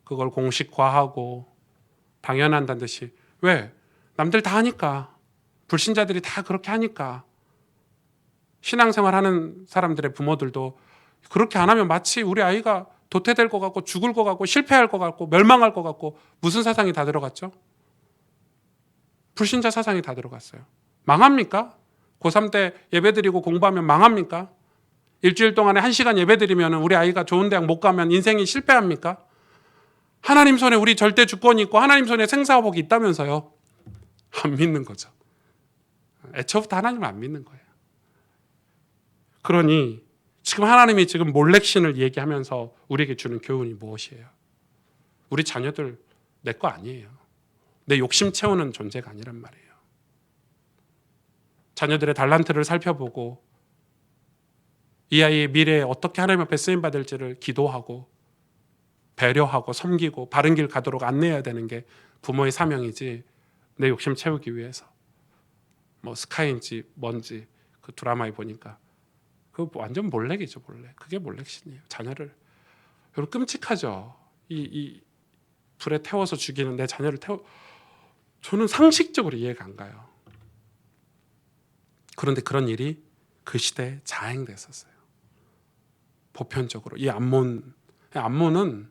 그걸 공식화하고 당연한다는 듯이 왜? 남들 다 하니까. 불신자들이 다 그렇게 하니까. 신앙생활하는 사람들의 부모들도 그렇게 안 하면 마치 우리 아이가 도태될 것 같고 죽을 것 같고 실패할 것 같고 멸망할 것 같고 무슨 사상이 다 들어갔죠? 불신자 사상이 다 들어갔어요. 망합니까? 고3 때 예배드리고 공부하면 망합니까? 일주일 동안에 1시간 예배 드리면 우리 아이가 좋은 대학 못 가면 인생이 실패합니까? 하나님 손에 우리 절대 주권이 있고 하나님 손에 생사화복이 있다면서요. 안 믿는 거죠. 애초부터 하나님을 안 믿는 거예요. 그러니 지금 하나님이 지금 몰렉신을 얘기하면서 우리에게 주는 교훈이 무엇이에요? 우리 자녀들 내 거 아니에요. 내 욕심 채우는 존재가 아니란 말이에요. 자녀들의 달란트를 살펴보고 이 아이의 미래에 어떻게 하나님 앞에 쓰임받을지를 기도하고 배려하고 섬기고 바른 길 가도록 안내해야 되는 게 부모의 사명이지, 내 욕심 채우기 위해서 뭐 스카이인지 뭔지 그 드라마에 보니까 그거 완전 몰렉이죠. 몰렉. 그게 몰렉신이에요. 자녀를. 여러분 끔찍하죠. 이 불에 태워서 죽이는 내 자녀를 저는 상식적으로 이해가 안 가요. 그런데 그런 일이 그 시대에 자행됐었어요. 보편적으로. 이 암몬은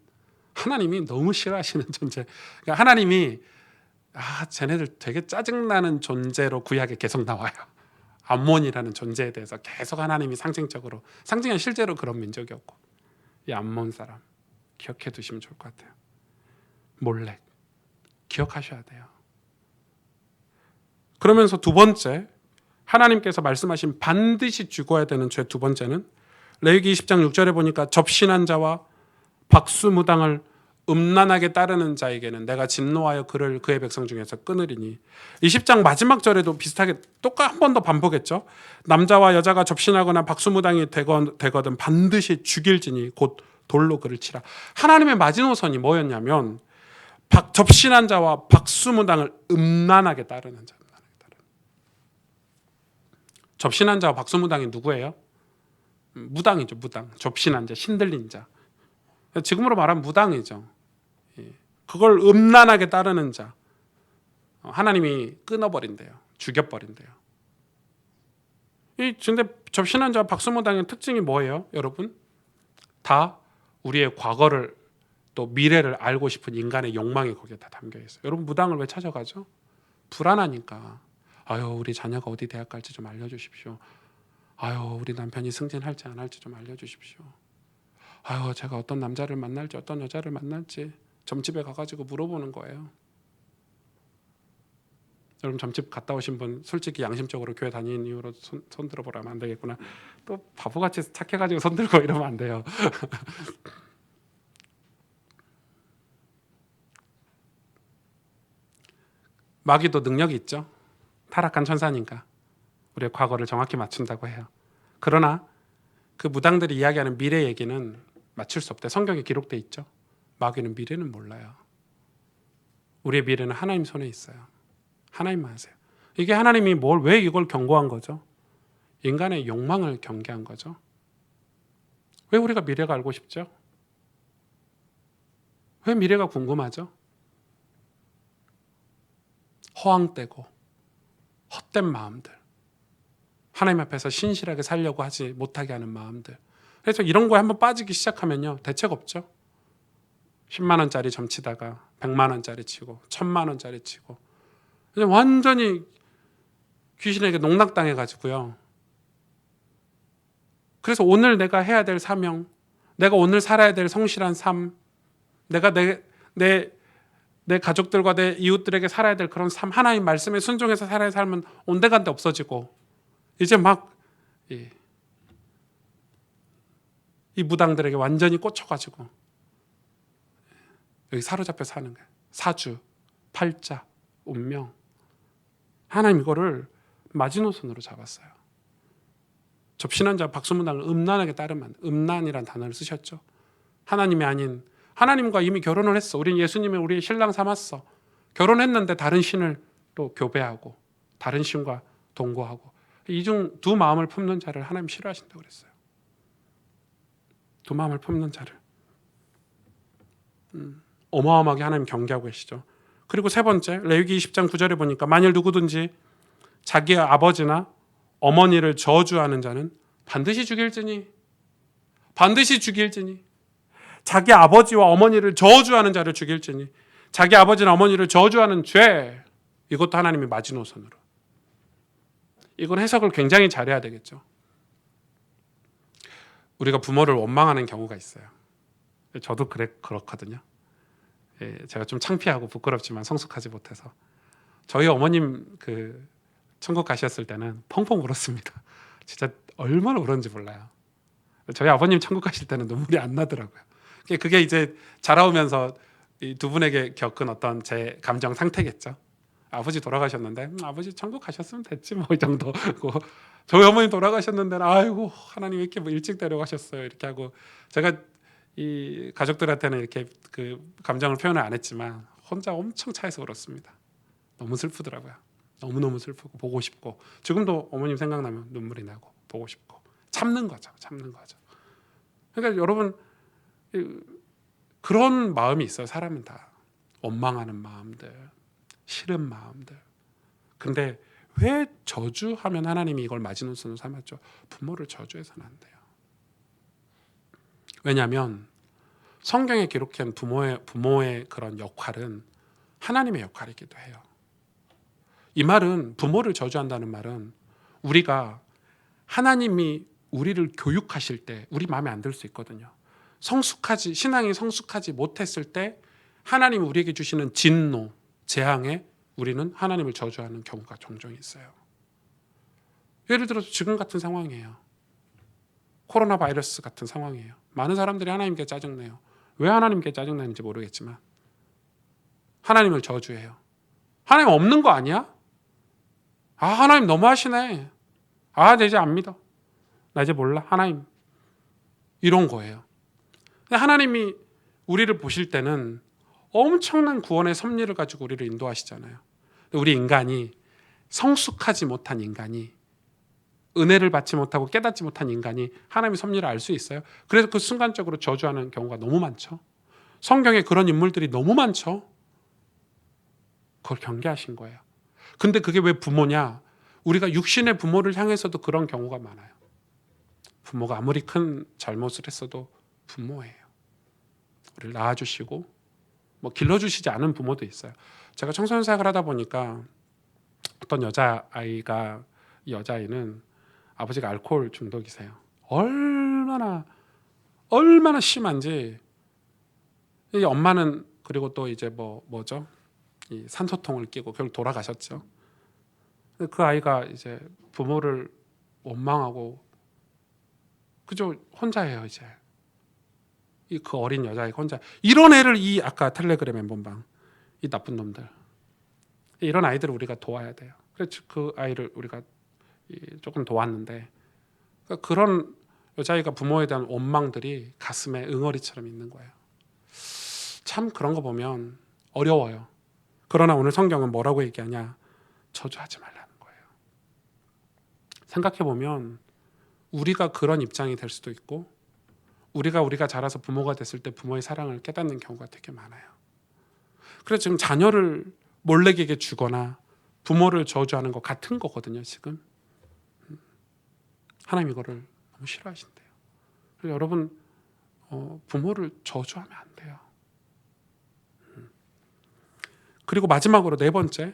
하나님이 너무 싫어하시는 존재. 그러니까 하나님이 쟤네들 되게 짜증나는 존재로 구약에 계속 나와요. 암몬이라는 존재에 대해서 계속 하나님이 상징적으로, 상징은 실제로 그런 민족이었고, 이 암몬 사람 기억해 두시면 좋을 것 같아요. 몰렉 기억하셔야 돼요. 그러면서 두 번째, 하나님께서 말씀하신 반드시 죽어야 되는 죄 두 번째는 레위기 20장 6절에 보니까 접신한 자와 박수무당을 음란하게 따르는 자에게는 내가 진노하여 그를 그의 백성 중에서 끊으리니. 20장 마지막 절에도 비슷하게 한 번 더 반복했죠. 남자와 여자가 접신하거나 박수무당이 되거든 반드시 죽일지니 곧 돌로 그를 치라. 하나님의 마지노선이 뭐였냐면 접신한 자와 박수무당을 음란하게 따르는 자. 접신한 자와 박수무당이 누구예요? 무당이죠. 무당. 접신한 자, 신들린 자. 지금으로 말하면 무당이죠. 그걸 음란하게 따르는 자. 하나님이 끊어버린대요. 죽여버린대요. 근데 접신한 자와 박수무당의 특징이 뭐예요? 여러분? 다 우리의 과거를 또 미래를 알고 싶은 인간의 욕망이 거기에 다 담겨 있어요. 여러분 무당을 왜 찾아가죠? 불안하니까. 우리 자녀가 어디 대학 갈지 좀 알려주십시오. 우리 남편이 승진할지 안 할지 좀 알려주십시오. 제가 어떤 남자를 만날지 어떤 여자를 만날지 점집에 가가지고 물어보는 거예요. 여러분 점집 갔다 오신 분 솔직히 양심적으로 교회 다니는 이유로 손 들어보라면 안 되겠구나. 또 바보같이 착해가지고 손 들고 이러면 안 돼요. 마귀도 능력이 있죠. 타락한 천사니까 우리의 과거를 정확히 맞춘다고 해요. 그러나 그 무당들이 이야기하는 미래 얘기는 맞출 수 없대. 성경에 기록돼 있죠. 마귀는 미래는 몰라요. 우리의 미래는 하나님 손에 있어요. 하나님만 아세요. 이게 하나님이 왜 이걸 경고한 거죠? 인간의 욕망을 경계한 거죠. 왜 우리가 미래가 알고 싶죠? 왜 미래가 궁금하죠? 허황되고 헛된 마음들, 하나님 앞에서 신실하게 살려고 하지 못하게 하는 마음들. 그래서 이런 거에 한번 빠지기 시작하면요, 대책 없죠. 10만 원짜리 점치다가 100만 원짜리 치고 1000만 원짜리 치고 완전히 귀신에게 농락당해가지고요. 그래서 오늘 내가 해야 될 사명, 내가 오늘 살아야 될 성실한 삶, 내가 내 가족들과 내 이웃들에게 살아야 될 그런 삶, 하나님 말씀에 순종해서 살아야 할 삶은 온데간데 없어지고 이제 막 이 무당들에게 완전히 꽂혀가지고 여기 사로잡혀 사는 거예요. 사주, 팔자, 운명. 하나님 이거를 마지노선으로 잡았어요. 접신한 자 박수무당을 음란하게 따르면, 음란이란 단어를 쓰셨죠. 하나님이 아닌, 하나님과 이미 결혼을 했어. 우린 예수님을 우리의 신랑 삼았어. 결혼했는데 다른 신을 또 교배하고 다른 신과 동거하고, 이 중 두 마음을 품는 자를 하나님 싫어하신다고 그랬어요. 두 마음을 품는 자를 어마어마하게 하나님 경계하고 계시죠. 그리고 세 번째, 레위기 20장 9절에 보니까 만일 누구든지 자기의 아버지나 어머니를 저주하는 자는 반드시 죽일지니, 반드시 죽일지니. 자기 아버지와 어머니를 저주하는 자를 죽일지니. 자기 아버지나 어머니를 저주하는 죄, 이것도 하나님이 마지노선으로. 이건 해석을 굉장히 잘해야 되겠죠. 우리가 부모를 원망하는 경우가 있어요. 저도 그렇거든요. 예, 제가 좀 창피하고 부끄럽지만 성숙하지 못해서 저희 어머님 그 천국 가셨을 때는 펑펑 울었습니다. 진짜 얼마나 울었는지 몰라요. 저희 아버님 천국 가실 때는 눈물이 안 나더라고요. 그게 이제 자라오면서 이 두 분에게 겪은 어떤 제 감정 상태겠죠. 아버지 돌아가셨는데 아버지 천국 가셨으면 됐지 뭐 이 정도고, 저희 어머니 돌아가셨는데 아이고 하나님 왜 이렇게 뭐 일찍 데려가셨어요 이렇게 하고, 제가 이 가족들한테는 이렇게 그 감정을 표현을 안 했지만 혼자 엄청 차에서 울었습니다. 너무 슬프더라고요. 너무너무 슬프고 보고 싶고, 지금도 어머님 생각나면 눈물이 나고 보고 싶고 참는 거죠. 그러니까 여러분 그런 마음이 있어요. 사람은 다 원망하는 마음들, 싫은 마음들. 근데 왜 저주하면 하나님이 이걸 마지노선으로 삼았죠? 부모를 저주해서는 안 돼요. 왜냐하면 성경에 기록한 부모의 그런 역할은 하나님의 역할이기도 해요. 이 말은, 부모를 저주한다는 말은 우리가 하나님이 우리를 교육하실 때 우리 마음에 안 들 수 있거든요. 신앙이 성숙하지 못했을 때 하나님이 우리에게 주시는 진노, 재앙에 우리는 하나님을 저주하는 경우가 종종 있어요. 예를 들어서 지금 같은 상황이에요. 코로나 바이러스 같은 상황이에요. 많은 사람들이 하나님께 짜증내요. 왜 하나님께 짜증내는지 모르겠지만 하나님을 저주해요. 하나님 없는 거 아니야? 아, 하나님 너무하시네. 아, 나 이제 안 믿어. 나 이제 몰라. 하나님. 이런 거예요. 근데 하나님이 우리를 보실 때는 엄청난 구원의 섭리를 가지고 우리를 인도하시잖아요. 우리 인간이, 성숙하지 못한 인간이, 은혜를 받지 못하고 깨닫지 못한 인간이 하나님의 섭리를 알 수 있어요. 그래서 그 순간적으로 저주하는 경우가 너무 많죠. 성경에 그런 인물들이 너무 많죠. 그걸 경계하신 거예요. 근데 그게 왜 부모냐? 우리가 육신의 부모를 향해서도 그런 경우가 많아요. 부모가 아무리 큰 잘못을 했어도 부모예요. 우리를 낳아주시고 뭐 길러주시지 않은 부모도 있어요. 제가 청소년 사역을 하다 보니까 어떤 여자아이가, 이 여자아이는 아버지가 알코올 중독이세요. 얼마나 심한지. 이 엄마는 그리고 또 이제 뭐죠? 이 산소통을 끼고 결국 돌아가셨죠. 그 아이가 이제 부모를 원망하고 그저 혼자예요. 이제 그 어린 여자애가 혼자. 이런 애를, 이 아까 텔레그램 엠번방, 이 나쁜 놈들, 이런 아이들을 우리가 도와야 돼요. 그래서 그 아이를 우리가 조금 도왔는데, 그런 여자아이가 부모에 대한 원망들이 가슴에 응어리처럼 있는 거예요. 참 그런 거 보면 어려워요. 그러나 오늘 성경은 뭐라고 얘기하냐? 저주하지 말라는 거예요. 생각해 보면 우리가 그런 입장이 될 수도 있고, 우리가 자라서 부모가 됐을 때 부모의 사랑을 깨닫는 경우가 되게 많아요. 그래서 지금 자녀를 몰래에게 주거나 부모를 저주하는 것 같은 거거든요. 지금 하나님 이거를 너무 싫어하신대요. 그래서 여러분 부모를 저주하면 안 돼요. 그리고 마지막으로 네 번째,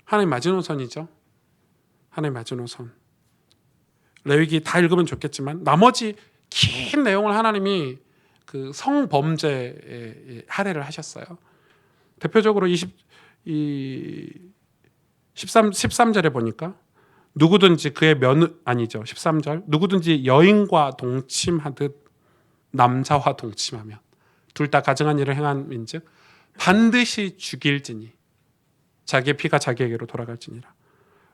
하나님 마지노선이죠. 하나님 마지노선. 레위기 다 읽으면 좋겠지만 나머지 긴 내용을 하나님이 그 성범죄에 할애를 하셨어요. 대표적으로 13절에 보니까 누구든지 그의 13절, 누구든지 여인과 동침하듯 남자와 동침하면 둘 다 가증한 일을 행함인즉 반드시 죽일지니 자기의 피가 자기에게로 돌아갈지니라.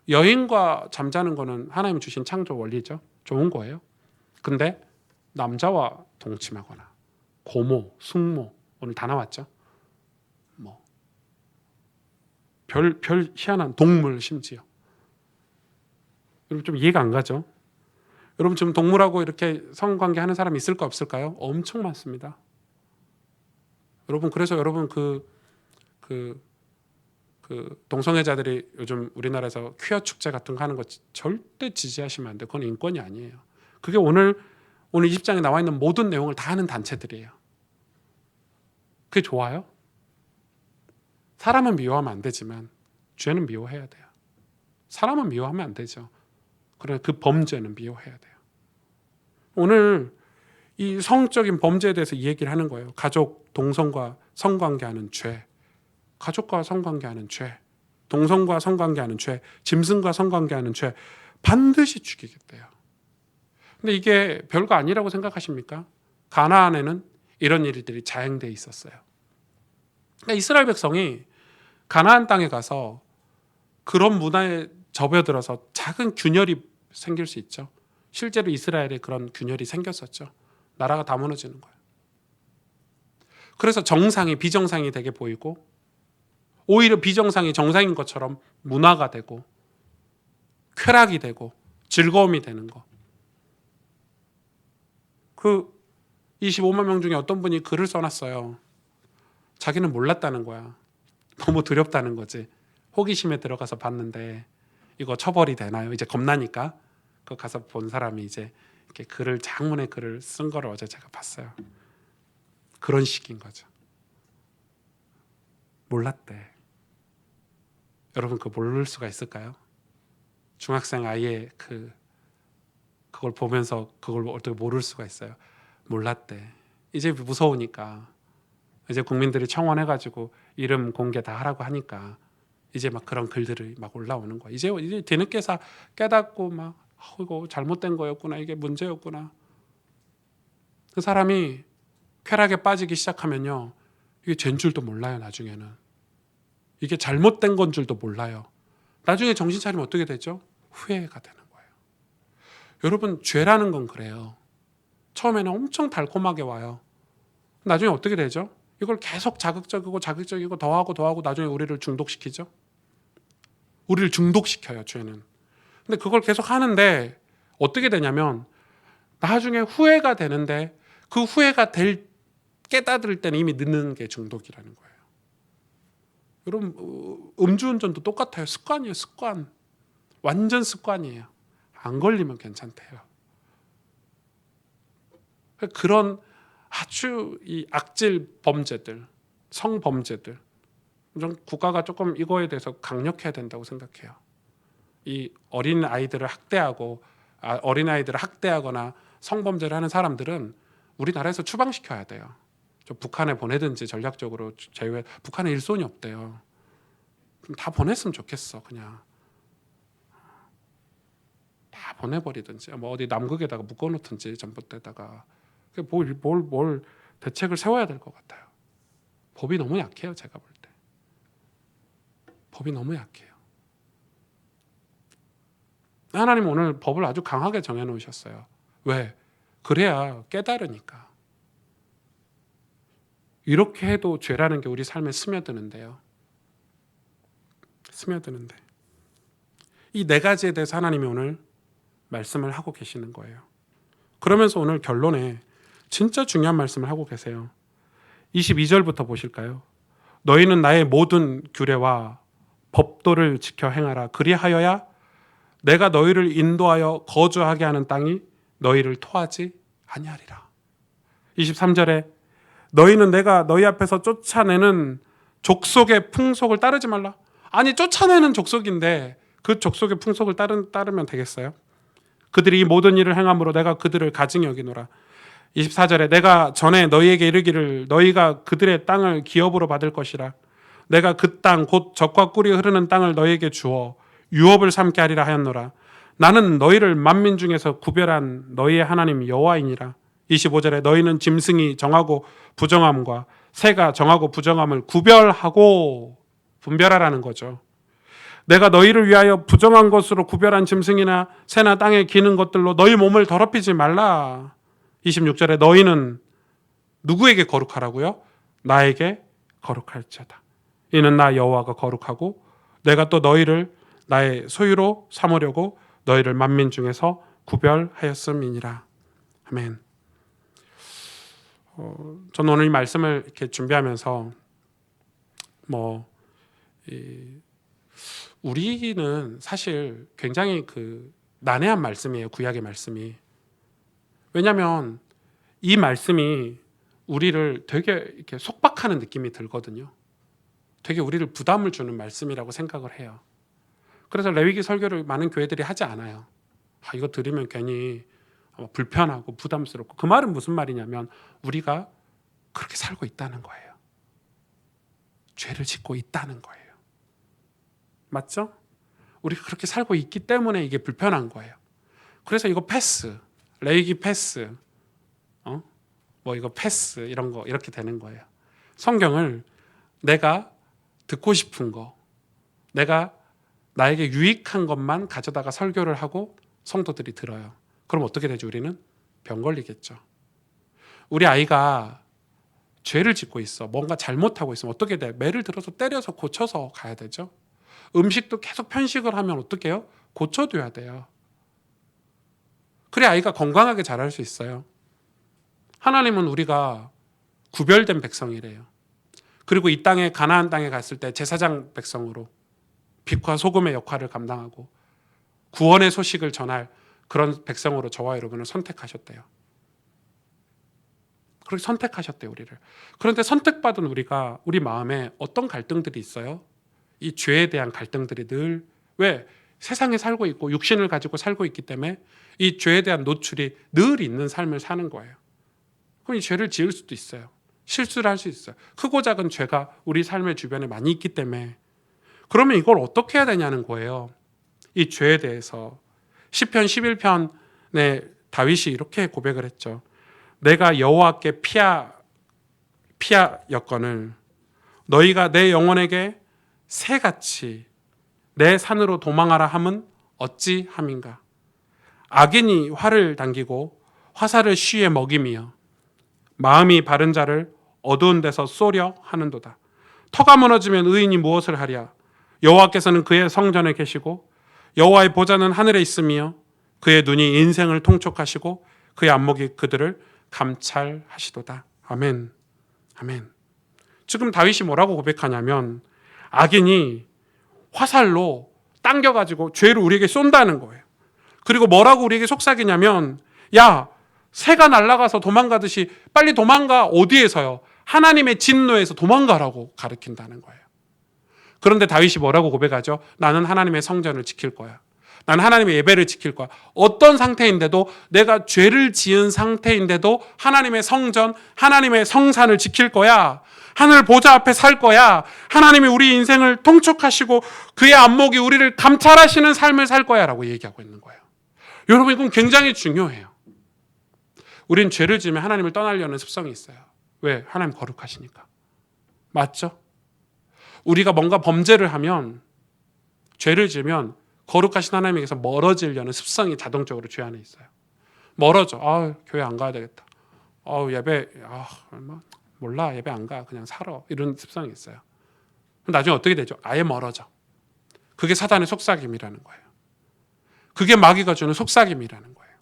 여인과 잠자는 거는 하나님 주신 창조 원리죠. 좋은 거예요. 근데 남자와 동침하거나 고모, 숙모, 오늘 다 나왔죠. 별 희한한 동물, 심지어 여러분 좀 이해가 안 가죠? 여러분 지금 동물하고 이렇게 성관계하는 사람이 있을까 없을까요? 엄청 많습니다. 여러분 그래서 여러분 그 동성애자들이 요즘 우리나라에서 퀴어 축제 같은 거 하는 거 절대 지지하시면 안 돼요. 그건 인권이 아니에요. 그게 오늘 20장에 나와 있는 모든 내용을 다 하는 단체들이에요. 그게 좋아요? 사람은 미워하면 안 되지만 죄는 미워해야 돼요. 사람은 미워하면 안 되죠. 그러나 그 범죄는 미워해야 돼요. 오늘 이 성적인 범죄에 대해서 이 얘기를 하는 거예요. 가족, 동성과 성관계하는 죄, 가족과 성관계하는 죄, 동성과 성관계하는 죄, 짐승과 성관계하는 죄, 반드시 죽이겠대요. 근데 이게 별거 아니라고 생각하십니까? 가나안에는 이런 일들이 자행돼 있었어요. 그러니까 이스라엘 백성이 가나안 땅에 가서 그런 문화에 접어들어서 작은 균열이 생길 수 있죠. 실제로 이스라엘에 그런 균열이 생겼었죠. 나라가 다 무너지는 거예요. 그래서 정상이 비정상이 되게 보이고, 오히려 비정상이 정상인 것처럼 문화가 되고 쾌락이 되고 즐거움이 되는 거. 그 25만 명 중에 어떤 분이 글을 써놨어요. 자기는 몰랐다는 거야. 너무 두렵다는 거지. 호기심에 들어가서 봤는데 이거 처벌이 되나요? 이제 겁나니까. 그 가서 본 사람이 이제 이렇게 글을, 장문의 글을 쓴 거를 어제 제가 봤어요. 그런 식인 거죠. 몰랐대. 여러분, 그거 모를 수가 있을까요? 중학생 아이의 그걸 보면서 그걸 어떻게 모를 수가 있어요? 몰랐대. 이제 무서우니까, 이제 국민들이 청원해가지고 이름 공개 다 하라고 하니까 이제 막 그런 글들이 막 올라오는 거야. 이제 뒤늦게서 깨닫고 막 이거 잘못된 거였구나, 이게 문제였구나. 그 사람이 쾌락에 빠지기 시작하면요, 이게 죄인 줄도 몰라요. 나중에는 이게 잘못된 건 줄도 몰라요. 나중에 정신 차리면 어떻게 되죠? 후회가 되는 거예요. 여러분, 죄라는 건 그래요. 처음에는 엄청 달콤하게 와요. 나중에 어떻게 되죠? 이걸 계속 자극적이고 더하고 나중에 우리를 중독시키죠. 우리를 중독시켜요, 죄는. 근데 그걸 계속 하는데 어떻게 되냐면 나중에 후회가 되는데, 그 후회가 깨닫을 때는 이미 늦는 게 중독이라는 거예요. 여러분, 음주운전도 똑같아요. 습관이에요, 습관. 완전 습관이에요. 안 걸리면 괜찮대요. 그런 아주 이 악질 범죄들, 성범죄들, 국가가 조금 이거에 대해서 강력해야 된다고 생각해요. 이 어린 아이들을 학대하거나 성범죄를 하는 사람들은 우리나라에서 추방시켜야 돼요. 저 북한에 보내든지 전략적으로 제외. 북한에 일손이 없대요. 다 보냈으면 좋겠어. 그냥 다 보내버리든지, 뭐 어디 남극에다가 묶어놓든지, 전봇대에다가. 뭘 대책을 세워야 될 것 같아요. 법이 너무 약해요. 제가 볼 때 법이 너무 약해요. 하나님 오늘 법을 아주 강하게 정해놓으셨어요. 왜? 그래야 깨달으니까. 이렇게 해도 죄라는 게 우리 삶에 스며드는데요. 스며드는데 이 네 가지에 대해서 하나님이 오늘 말씀을 하고 계시는 거예요. 그러면서 오늘 결론에 진짜 중요한 말씀을 하고 계세요. 22절부터 보실까요? 너희는 나의 모든 규례와 법도를 지켜 행하라. 그리하여야 내가 너희를 인도하여 거주하게 하는 땅이 너희를 토하지 아니하리라. 23절에 너희는 내가 너희 앞에서 쫓아내는 족속의 풍속을 따르지 말라. 아니, 쫓아내는 족속인데 그 족속의 풍속을 따르면 되겠어요? 그들이 이 모든 일을 행함으로 내가 그들을 가증히 여기노라. 24절에 내가 전에 너희에게 이르기를 너희가 그들의 땅을 기업으로 받을 것이라. 내가 그 땅 곧 젖과 꿀이 흐르는 땅을 너희에게 주어 유업을 삼게 하리라 하였노라. 나는 너희를 만민 중에서 구별한 너희의 하나님 여호와이니라. 25절에 너희는 짐승이 정하고 부정함과 새가 정하고 부정함을 구별하고 분별하라는 거죠. 내가 너희를 위하여 부정한 것으로 구별한 짐승이나 새나 땅에 기는 것들로 너희 몸을 더럽히지 말라. 26절에 너희는 누구에게 거룩하라고요? 나에게 거룩할지어다. 이는 나 여호와가 거룩하고 내가 또 너희를 나의 소유로 삼으려고 너희를 만민 중에서 구별하였음이니라. 아멘. 저는 오늘 이 말씀을 이렇게 준비하면서 우리는 사실 굉장히 난해한 말씀이에요. 구약의 말씀이. 왜냐하면 이 말씀이 우리를 되게 이렇게 속박하는 느낌이 들거든요. 되게 우리를 부담을 주는 말씀이라고 생각을 해요. 그래서 레위기 설교를 많은 교회들이 하지 않아요. 이거 들으면 괜히 불편하고 부담스럽고, 그 말은 무슨 말이냐면 우리가 그렇게 살고 있다는 거예요. 죄를 짓고 있다는 거예요. 맞죠? 우리가 그렇게 살고 있기 때문에 이게 불편한 거예요. 그래서 이거 패스, 레이기 패스, 이거 패스 이런 거 이렇게 되는 거예요. 성경을 내가 듣고 싶은 거, 내가 나에게 유익한 것만 가져다가 설교를 하고 성도들이 들어요. 그럼 어떻게 되죠? 우리는 병 걸리겠죠. 우리 아이가 죄를 짓고 있어, 뭔가 잘못하고 있으면 어떻게 돼? 매를 들어서 때려서 고쳐서 가야 되죠. 음식도 계속 편식을 하면 어떻게 해요? 고쳐둬야 돼요. 그래 아이가 건강하게 자랄 수 있어요. 하나님은 우리가 구별된 백성이래요. 그리고 이 땅에, 가나안 땅에 갔을 때 제사장 백성으로 빛과 소금의 역할을 감당하고 구원의 소식을 전할 그런 백성으로 저와 여러분을 선택하셨대요. 그렇게 선택하셨대요, 우리를. 그런데 선택받은 우리가 우리 마음에 어떤 갈등들이 있어요? 이 죄에 대한 갈등들이 늘, 왜? 세상에 살고 있고 육신을 가지고 살고 있기 때문에 이 죄에 대한 노출이 늘 있는 삶을 사는 거예요. 그럼 이 죄를 지을 수도 있어요. 실수를 할 수 있어요. 크고 작은 죄가 우리 삶의 주변에 많이 있기 때문에. 그러면 이걸 어떻게 해야 되냐는 거예요. 이 죄에 대해서 시편 11편에 다윗이 이렇게 고백을 했죠. 내가 여호와께 피하였거늘 너희가 내 영혼에게 새같이 내 산으로 도망하라 함은 어찌함인가. 악인이 활을 당기고 화살을 쉬에 먹이며 마음이 바른 자를 어두운 데서 쏘려 하는도다. 터가 무너지면 의인이 무엇을 하랴. 여호와께서는 그의 성전에 계시고 여호와의 보좌는 하늘에 있으며 그의 눈이 인생을 통촉하시고 그의 안목이 그들을 감찰하시도다. 아멘. 아멘. 지금 다윗이 뭐라고 고백하냐면 악인이 화살로 당겨가지고 죄를 우리에게 쏜다는 거예요. 그리고 뭐라고 우리에게 속삭이냐면, 야, 새가 날아가서 도망가듯이 빨리 도망가. 어디에서요? 하나님의 진노에서 도망가라고 가르친다는 거예요. 그런데 다윗이 뭐라고 고백하죠? 나는 하나님의 성전을 지킬 거야. 나는 하나님의 예배를 지킬 거야. 어떤 상태인데도, 내가 죄를 지은 상태인데도 하나님의 성전, 하나님의 성산을 지킬 거야. 하늘 보좌 앞에 살 거야. 하나님이 우리 인생을 통촉하시고 그의 안목이 우리를 감찰하시는 삶을 살 거야 라고 얘기하고 있는 거예요. 여러분, 이건 굉장히 중요해요. 우린 죄를 지으면 하나님을 떠나려는 습성이 있어요. 왜? 하나님 거룩하시니까. 맞죠? 우리가 뭔가 범죄를 하면, 죄를 지으면 거룩하신 하나님에게서 멀어지려는 습성이 자동적으로 죄 안에 있어요. 멀어져. 교회 안 가야 되겠다. 예배, 몰라, 예배 안 가. 그냥 살아. 이런 습성이 있어요. 그럼 나중에 어떻게 되죠? 아예 멀어져. 그게 사단의 속삭임이라는 거예요. 그게 마귀가 주는 속삭임이라는 거예요.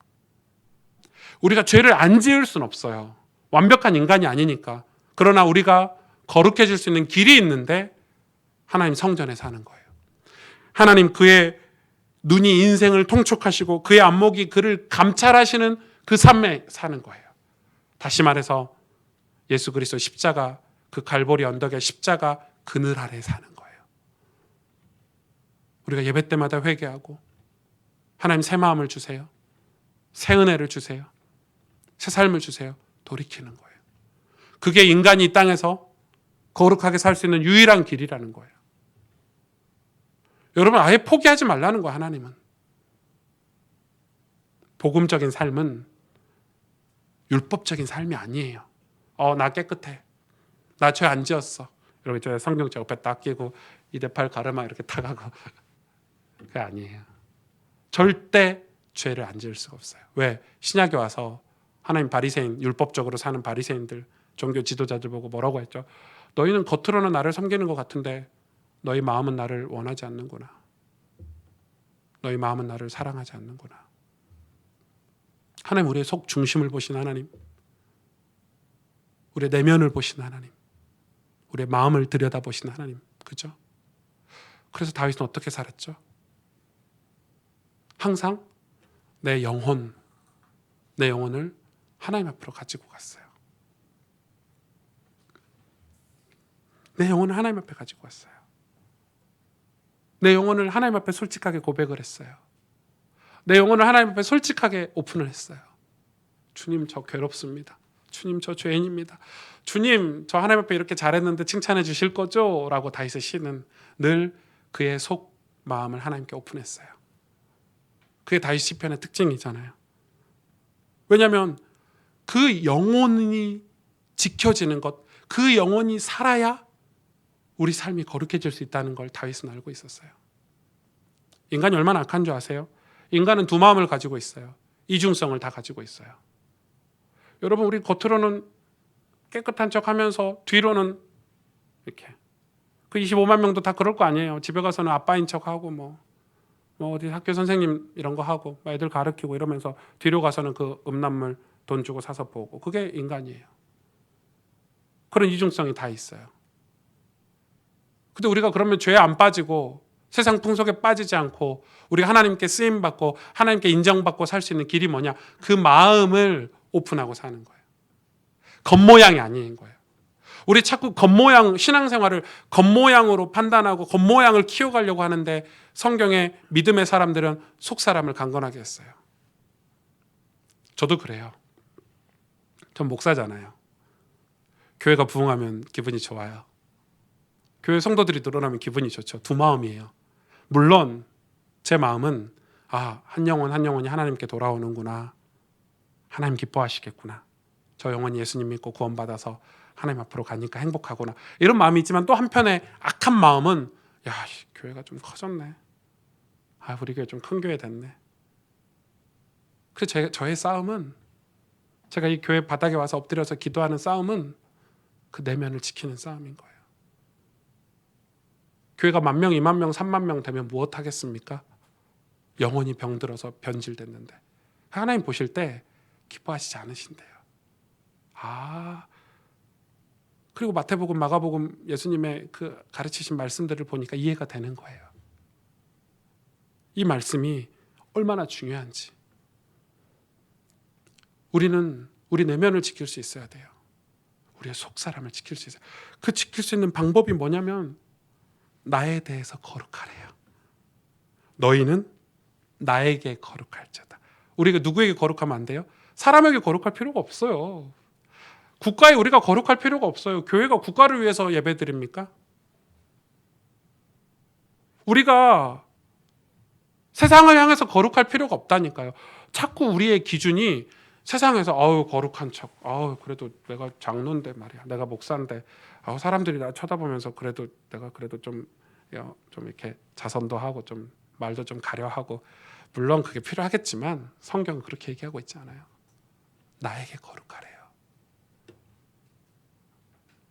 우리가 죄를 안 지을 수는 없어요. 완벽한 인간이 아니니까. 그러나 우리가 거룩해질 수 있는 길이 있는데 하나님 성전에 사는 거예요. 하나님 그의 눈이 인생을 통촉하시고 그의 안목이 그를 감찰하시는 그 삶에 사는 거예요. 다시 말해서 예수 그리스도 십자가, 그 갈보리 언덕의 십자가 그늘 아래 사는 거예요. 우리가 예배 때마다 회개하고 하나님 새 마음을 주세요. 새 은혜를 주세요. 새 삶을 주세요. 돌이키는 거예요. 그게 인간이 이 땅에서 거룩하게 살 수 있는 유일한 길이라는 거예요. 여러분, 아예 포기하지 말라는 거예요. 하나님은. 복음적인 삶은 율법적인 삶이 아니에요. 나 깨끗해. 나 죄 안 지었어. 여러분, 저 성경책 옆에 딱 끼고 이대팔 가르마 이렇게 타가고 그게 아니에요. 절대 죄를 안 지을 수가 없어요. 왜? 신약에 와서 하나님 바리새인, 율법적으로 사는 바리새인들, 종교 지도자들 보고 뭐라고 했죠? 너희는 겉으로는 나를 섬기는 것 같은데 너희 마음은 나를 원하지 않는구나. 너희 마음은 나를 사랑하지 않는구나. 하나님, 우리의 속 중심을 보신 하나님, 우리의 내면을 보신 하나님, 우리의 마음을 들여다보신 하나님, 그죠? 그래서 다윗은 어떻게 살았죠? 항상 내 영혼을 하나님 앞으로 가지고 갔어요. 내 영혼을 하나님 앞에 가지고 왔어요. 내 영혼을 하나님 앞에 솔직하게 고백을 했어요. 내 영혼을 하나님 앞에 솔직하게 오픈을 했어요. 주님 저 괴롭습니다. 주님 저 죄인입니다. 주님 저 하나님 앞에 이렇게 잘했는데 칭찬해 주실 거죠? 라고 다윗의 시는 늘 그의 속 마음을 하나님께 오픈했어요. 그게 다윗 시편의 특징이잖아요. 왜냐하면 그 영혼이 지켜지는 것, 그 영혼이 살아야 우리 삶이 거룩해질 수 있다는 걸 다윗은 알고 있었어요. 인간이 얼마나 악한 줄 아세요? 인간은 두 마음을 가지고 있어요. 이중성을 다 가지고 있어요. 여러분, 우리 겉으로는 깨끗한 척 하면서 뒤로는 이렇게, 그 25만 명도 다 그럴 거 아니에요. 집에 가서는 아빠인 척하고 뭐 어디 학교 선생님 이런 거 하고 애들 가르치고 이러면서 뒤로 가서는 그 음란물 돈 주고 사서 보고. 그게 인간이에요. 그런 이중성이 다 있어요. 근데 우리가 그러면 죄에 안 빠지고 세상 풍속에 빠지지 않고 우리가 하나님께 쓰임받고 하나님께 인정받고 살 수 있는 길이 뭐냐? 그 마음을 오픈하고 사는 거예요. 겉모양이 아닌 거예요. 우리 자꾸 겉모양, 신앙생활을 겉모양으로 판단하고 겉모양을 키워가려고 하는데 성경의 믿음의 사람들은 속사람을 강건하게 했어요. 저도 그래요. 전 목사잖아요. 교회가 부흥하면 기분이 좋아요. 교회 성도들이 늘어나면 기분이 좋죠. 두 마음이에요. 물론 제 마음은 한 영혼 한 영혼이 하나님께 돌아오는구나. 하나님 기뻐하시겠구나. 저 영혼이 예수님 믿고 구원받아서 하나님 앞으로 가니까 행복하구나. 이런 마음이 있지만 또 한편에 악한 마음은 교회가 좀 커졌네. 우리 교회 좀 큰 교회 됐네. 그래서 저의 싸움은, 제가 이 교회 바닥에 와서 엎드려서 기도하는 싸움은 그 내면을 지키는 싸움인 거예요. 교회가 10,000명, 20,000명, 30,000명 되면 무엇 하겠습니까? 영혼이 병들어서 변질됐는데 하나님 보실 때 기뻐하시지 않으신대요. 그리고 마태복음, 마가복음 예수님의 그 가르치신 말씀들을 보니까 이해가 되는 거예요. 이 말씀이 얼마나 중요한지. 우리는 우리 내면을 지킬 수 있어야 돼요. 우리의 속사람을 지킬 수 있어요. 그 지킬 수 있는 방법이 뭐냐면 나에 대해서 거룩하래요. 너희는 나에게 거룩할지어다. 우리가 누구에게 거룩하면 안 돼요? 사람에게 거룩할 필요가 없어요. 국가에 우리가 거룩할 필요가 없어요. 교회가 국가를 위해서 예배드립니까? 우리가 세상을 향해서 거룩할 필요가 없다니까요. 자꾸 우리의 기준이 세상에서 거룩한 척, 그래도 내가 장로인데 말이야, 내가 목사인데 사람들이 나 쳐다보면서 그래도 내가 그래도 좀 이렇게 자선도 하고 좀 말도 좀 가려하고, 물론 그게 필요하겠지만 성경은 그렇게 얘기하고 있지 않아요. 나에게 거룩하래요.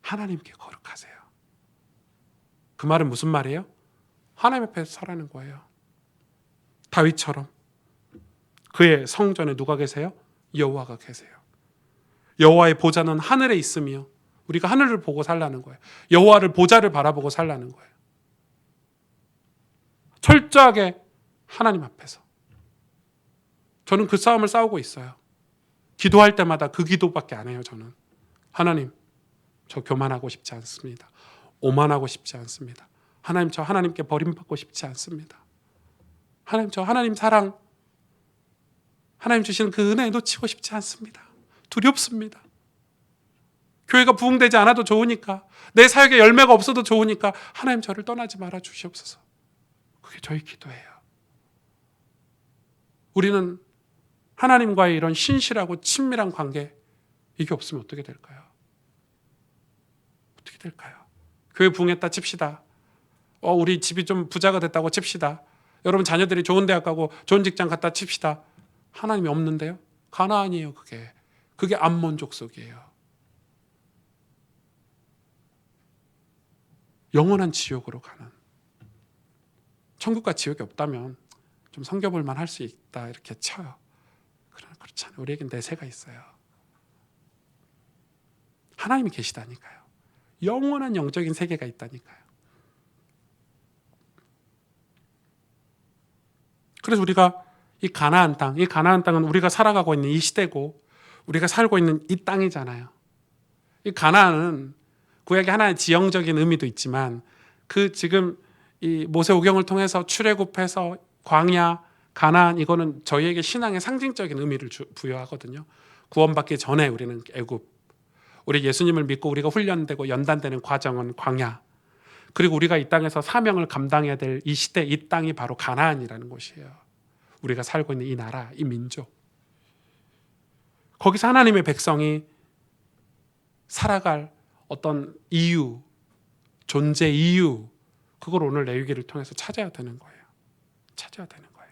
하나님께 거룩하세요. 그 말은 무슨 말이에요? 하나님 앞에 서라는 거예요. 다윗처럼 그의 성전에 누가 계세요? 여호와가 계세요. 여호와의 보좌는 하늘에 있으며 우리가 하늘을 보고 살라는 거예요. 여호와를 보좌를 바라보고 살라는 거예요. 철저하게 하나님 앞에서. 저는 그 싸움을 싸우고 있어요. 기도할 때마다 그 기도밖에 안 해요. 저는 하나님, 저 교만하고 싶지 않습니다. 오만하고 싶지 않습니다. 하나님, 저 하나님께 버림받고 싶지 않습니다. 하나님, 저 하나님 사랑, 하나님 주시는 그 은혜 놓치고 싶지 않습니다. 두렵습니다. 교회가 부흥되지 않아도 좋으니까, 내 사역에 열매가 없어도 좋으니까 하나님 저를 떠나지 말아 주시옵소서. 그게 저희 기도예요. 우리는 하나님과의 이런 신실하고 친밀한 관계, 이게 없으면 어떻게 될까요? 어떻게 될까요? 교회 부흥했다 칩시다. 우리 집이 좀 부자가 됐다고 칩시다. 여러분 자녀들이 좋은 대학 가고 좋은 직장 갔다 칩시다. 하나님이 없는데요? 가나안이에요. 그게 암몬 족속이에요. 영원한 지옥으로 가는. 천국과 지옥이 없다면 좀 섬겨볼만 할 수 있다 이렇게 쳐요. 그러나 그렇지 않아요. 우리에겐 내세가 있어요. 하나님이 계시다니까요. 영원한 영적인 세계가 있다니까요. 그래서 우리가 이 가나안 땅은 우리가 살아가고 있는 이 시대고 우리가 살고 있는 이 땅이잖아요. 이 가나안은 구약의 하나의 지형적인 의미도 있지만 그 지금 이 모세오경을 통해서 출애굽해서 광야, 가나안, 이거는 저희에게 신앙의 상징적인 의미를 부여하거든요. 구원받기 전에 우리는 애굽, 우리 예수님을 믿고 우리가 훈련되고 연단되는 과정은 광야, 그리고 우리가 이 땅에서 사명을 감당해야 될 이 시대, 이 땅이 바로 가나안이라는 곳이에요. 우리가 살고 있는 이 나라, 이 민족. 거기서 하나님의 백성이 살아갈 어떤 이유, 존재 이유, 그걸 오늘 레위기를 통해서 찾아야 되는 거예요. 찾아야 되는 거예요.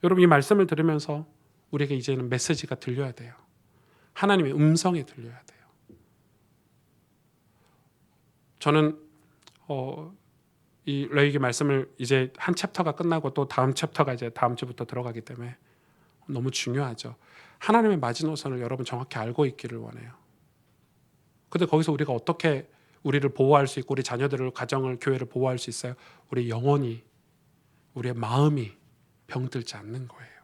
여러분, 이 말씀을 들으면서 우리에게 이제는 메시지가 들려야 돼요. 하나님의 음성이 들려야 돼요. 저는 이 레위기 말씀을 이제 한 챕터가 끝나고 또 다음 챕터가 이제 다음 주부터 들어가기 때문에 너무 중요하죠. 하나님의 마지노선을 여러분 정확히 알고 있기를 원해요. 근데 거기서 우리가 어떻게 우리를 보호할 수 있고 우리 자녀들을, 가정을, 교회를 보호할 수 있어요? 우리 영혼이, 우리의 마음이 병들지 않는 거예요.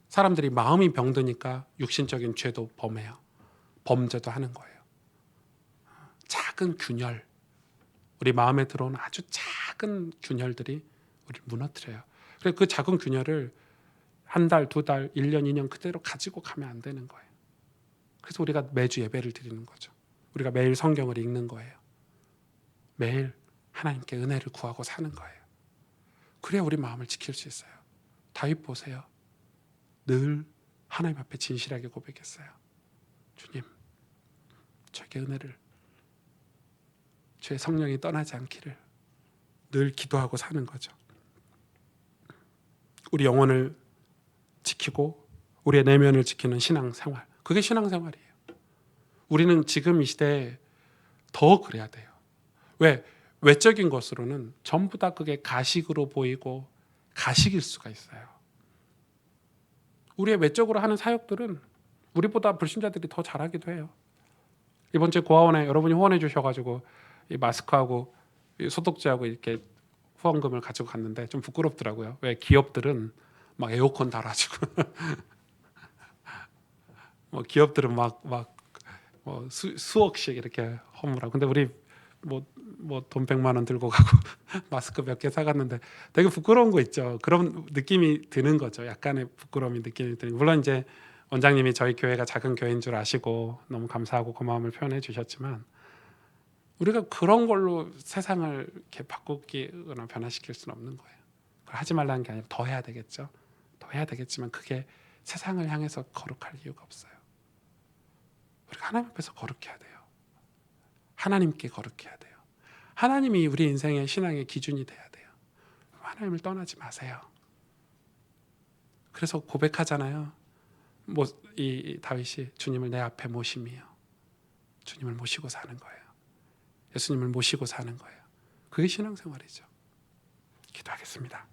사람들이 마음이 병드니까 육신적인 죄도 범해요. 범죄도 하는 거예요. 작은 균열, 우리 마음에 들어오는 아주 작은 균열들이 우리를 무너뜨려요. 그래서 그 작은 균열을 한 달, 두 달, 1년, 2년 그대로 가지고 가면 안 되는 거예요. 그래서 우리가 매주 예배를 드리는 거죠. 우리가 매일 성경을 읽는 거예요. 매일 하나님께 은혜를 구하고 사는 거예요. 그래야 우리 마음을 지킬 수 있어요. 다윗 보세요. 늘 하나님 앞에 진실하게 고백했어요. 주님, 저에게 은혜를, 주의 성령이 떠나지 않기를 늘 기도하고 사는 거죠. 우리 영혼을 지키고 우리의 내면을 지키는 신앙생활, 그게 신앙생활이에요. 우리는 지금 이 시대에 더 그래야 돼요. 왜? 외적인 것으로는 전부 다 그게 가식으로 보이고 가식일 수가 있어요. 우리의 외적으로 하는 사역들은 우리보다 불신자들이 더 잘하기도 해요. 이번 주에 고아원에 여러분이 후원해 주셔가지고 이 마스크하고 이 소독제하고 이렇게 후원금을 가지고 갔는데 좀 부끄럽더라고요. 왜? 기업들은 막 에어컨 달아주고 뭐 기업들은 막 수억씩 이렇게 허물하고, 근데 우리 뭐 돈 100만 원 들고 가고 마스크 몇 개 사갔는데 되게 부끄러운 거 있죠. 그런 느낌이 드는 거죠. 약간의 부끄러움이 느낌이 드는. 물론 이제 원장님이 저희 교회가 작은 교회인 줄 아시고 너무 감사하고 고마움을 표현해 주셨지만, 우리가 그런 걸로 세상을 이렇게 바꾸거나 변화시킬 수는 없는 거예요. 그걸 하지 말라는 게 아니라 더 해야 되겠죠. 더 해야 되겠지만 그게 세상을 향해서 거룩할 이유가 없어요. 우리가 하나님 앞에서 거룩해야 돼요. 하나님께 거룩해야 돼요. 하나님이 우리 인생의 신앙의 기준이 돼야 돼요. 하나님을 떠나지 마세요. 그래서 고백하잖아요. 이 다윗이 주님을 내 앞에 모심이요. 주님을 모시고 사는 거예요. 예수님을 모시고 사는 거예요. 그게 신앙생활이죠. 기도하겠습니다.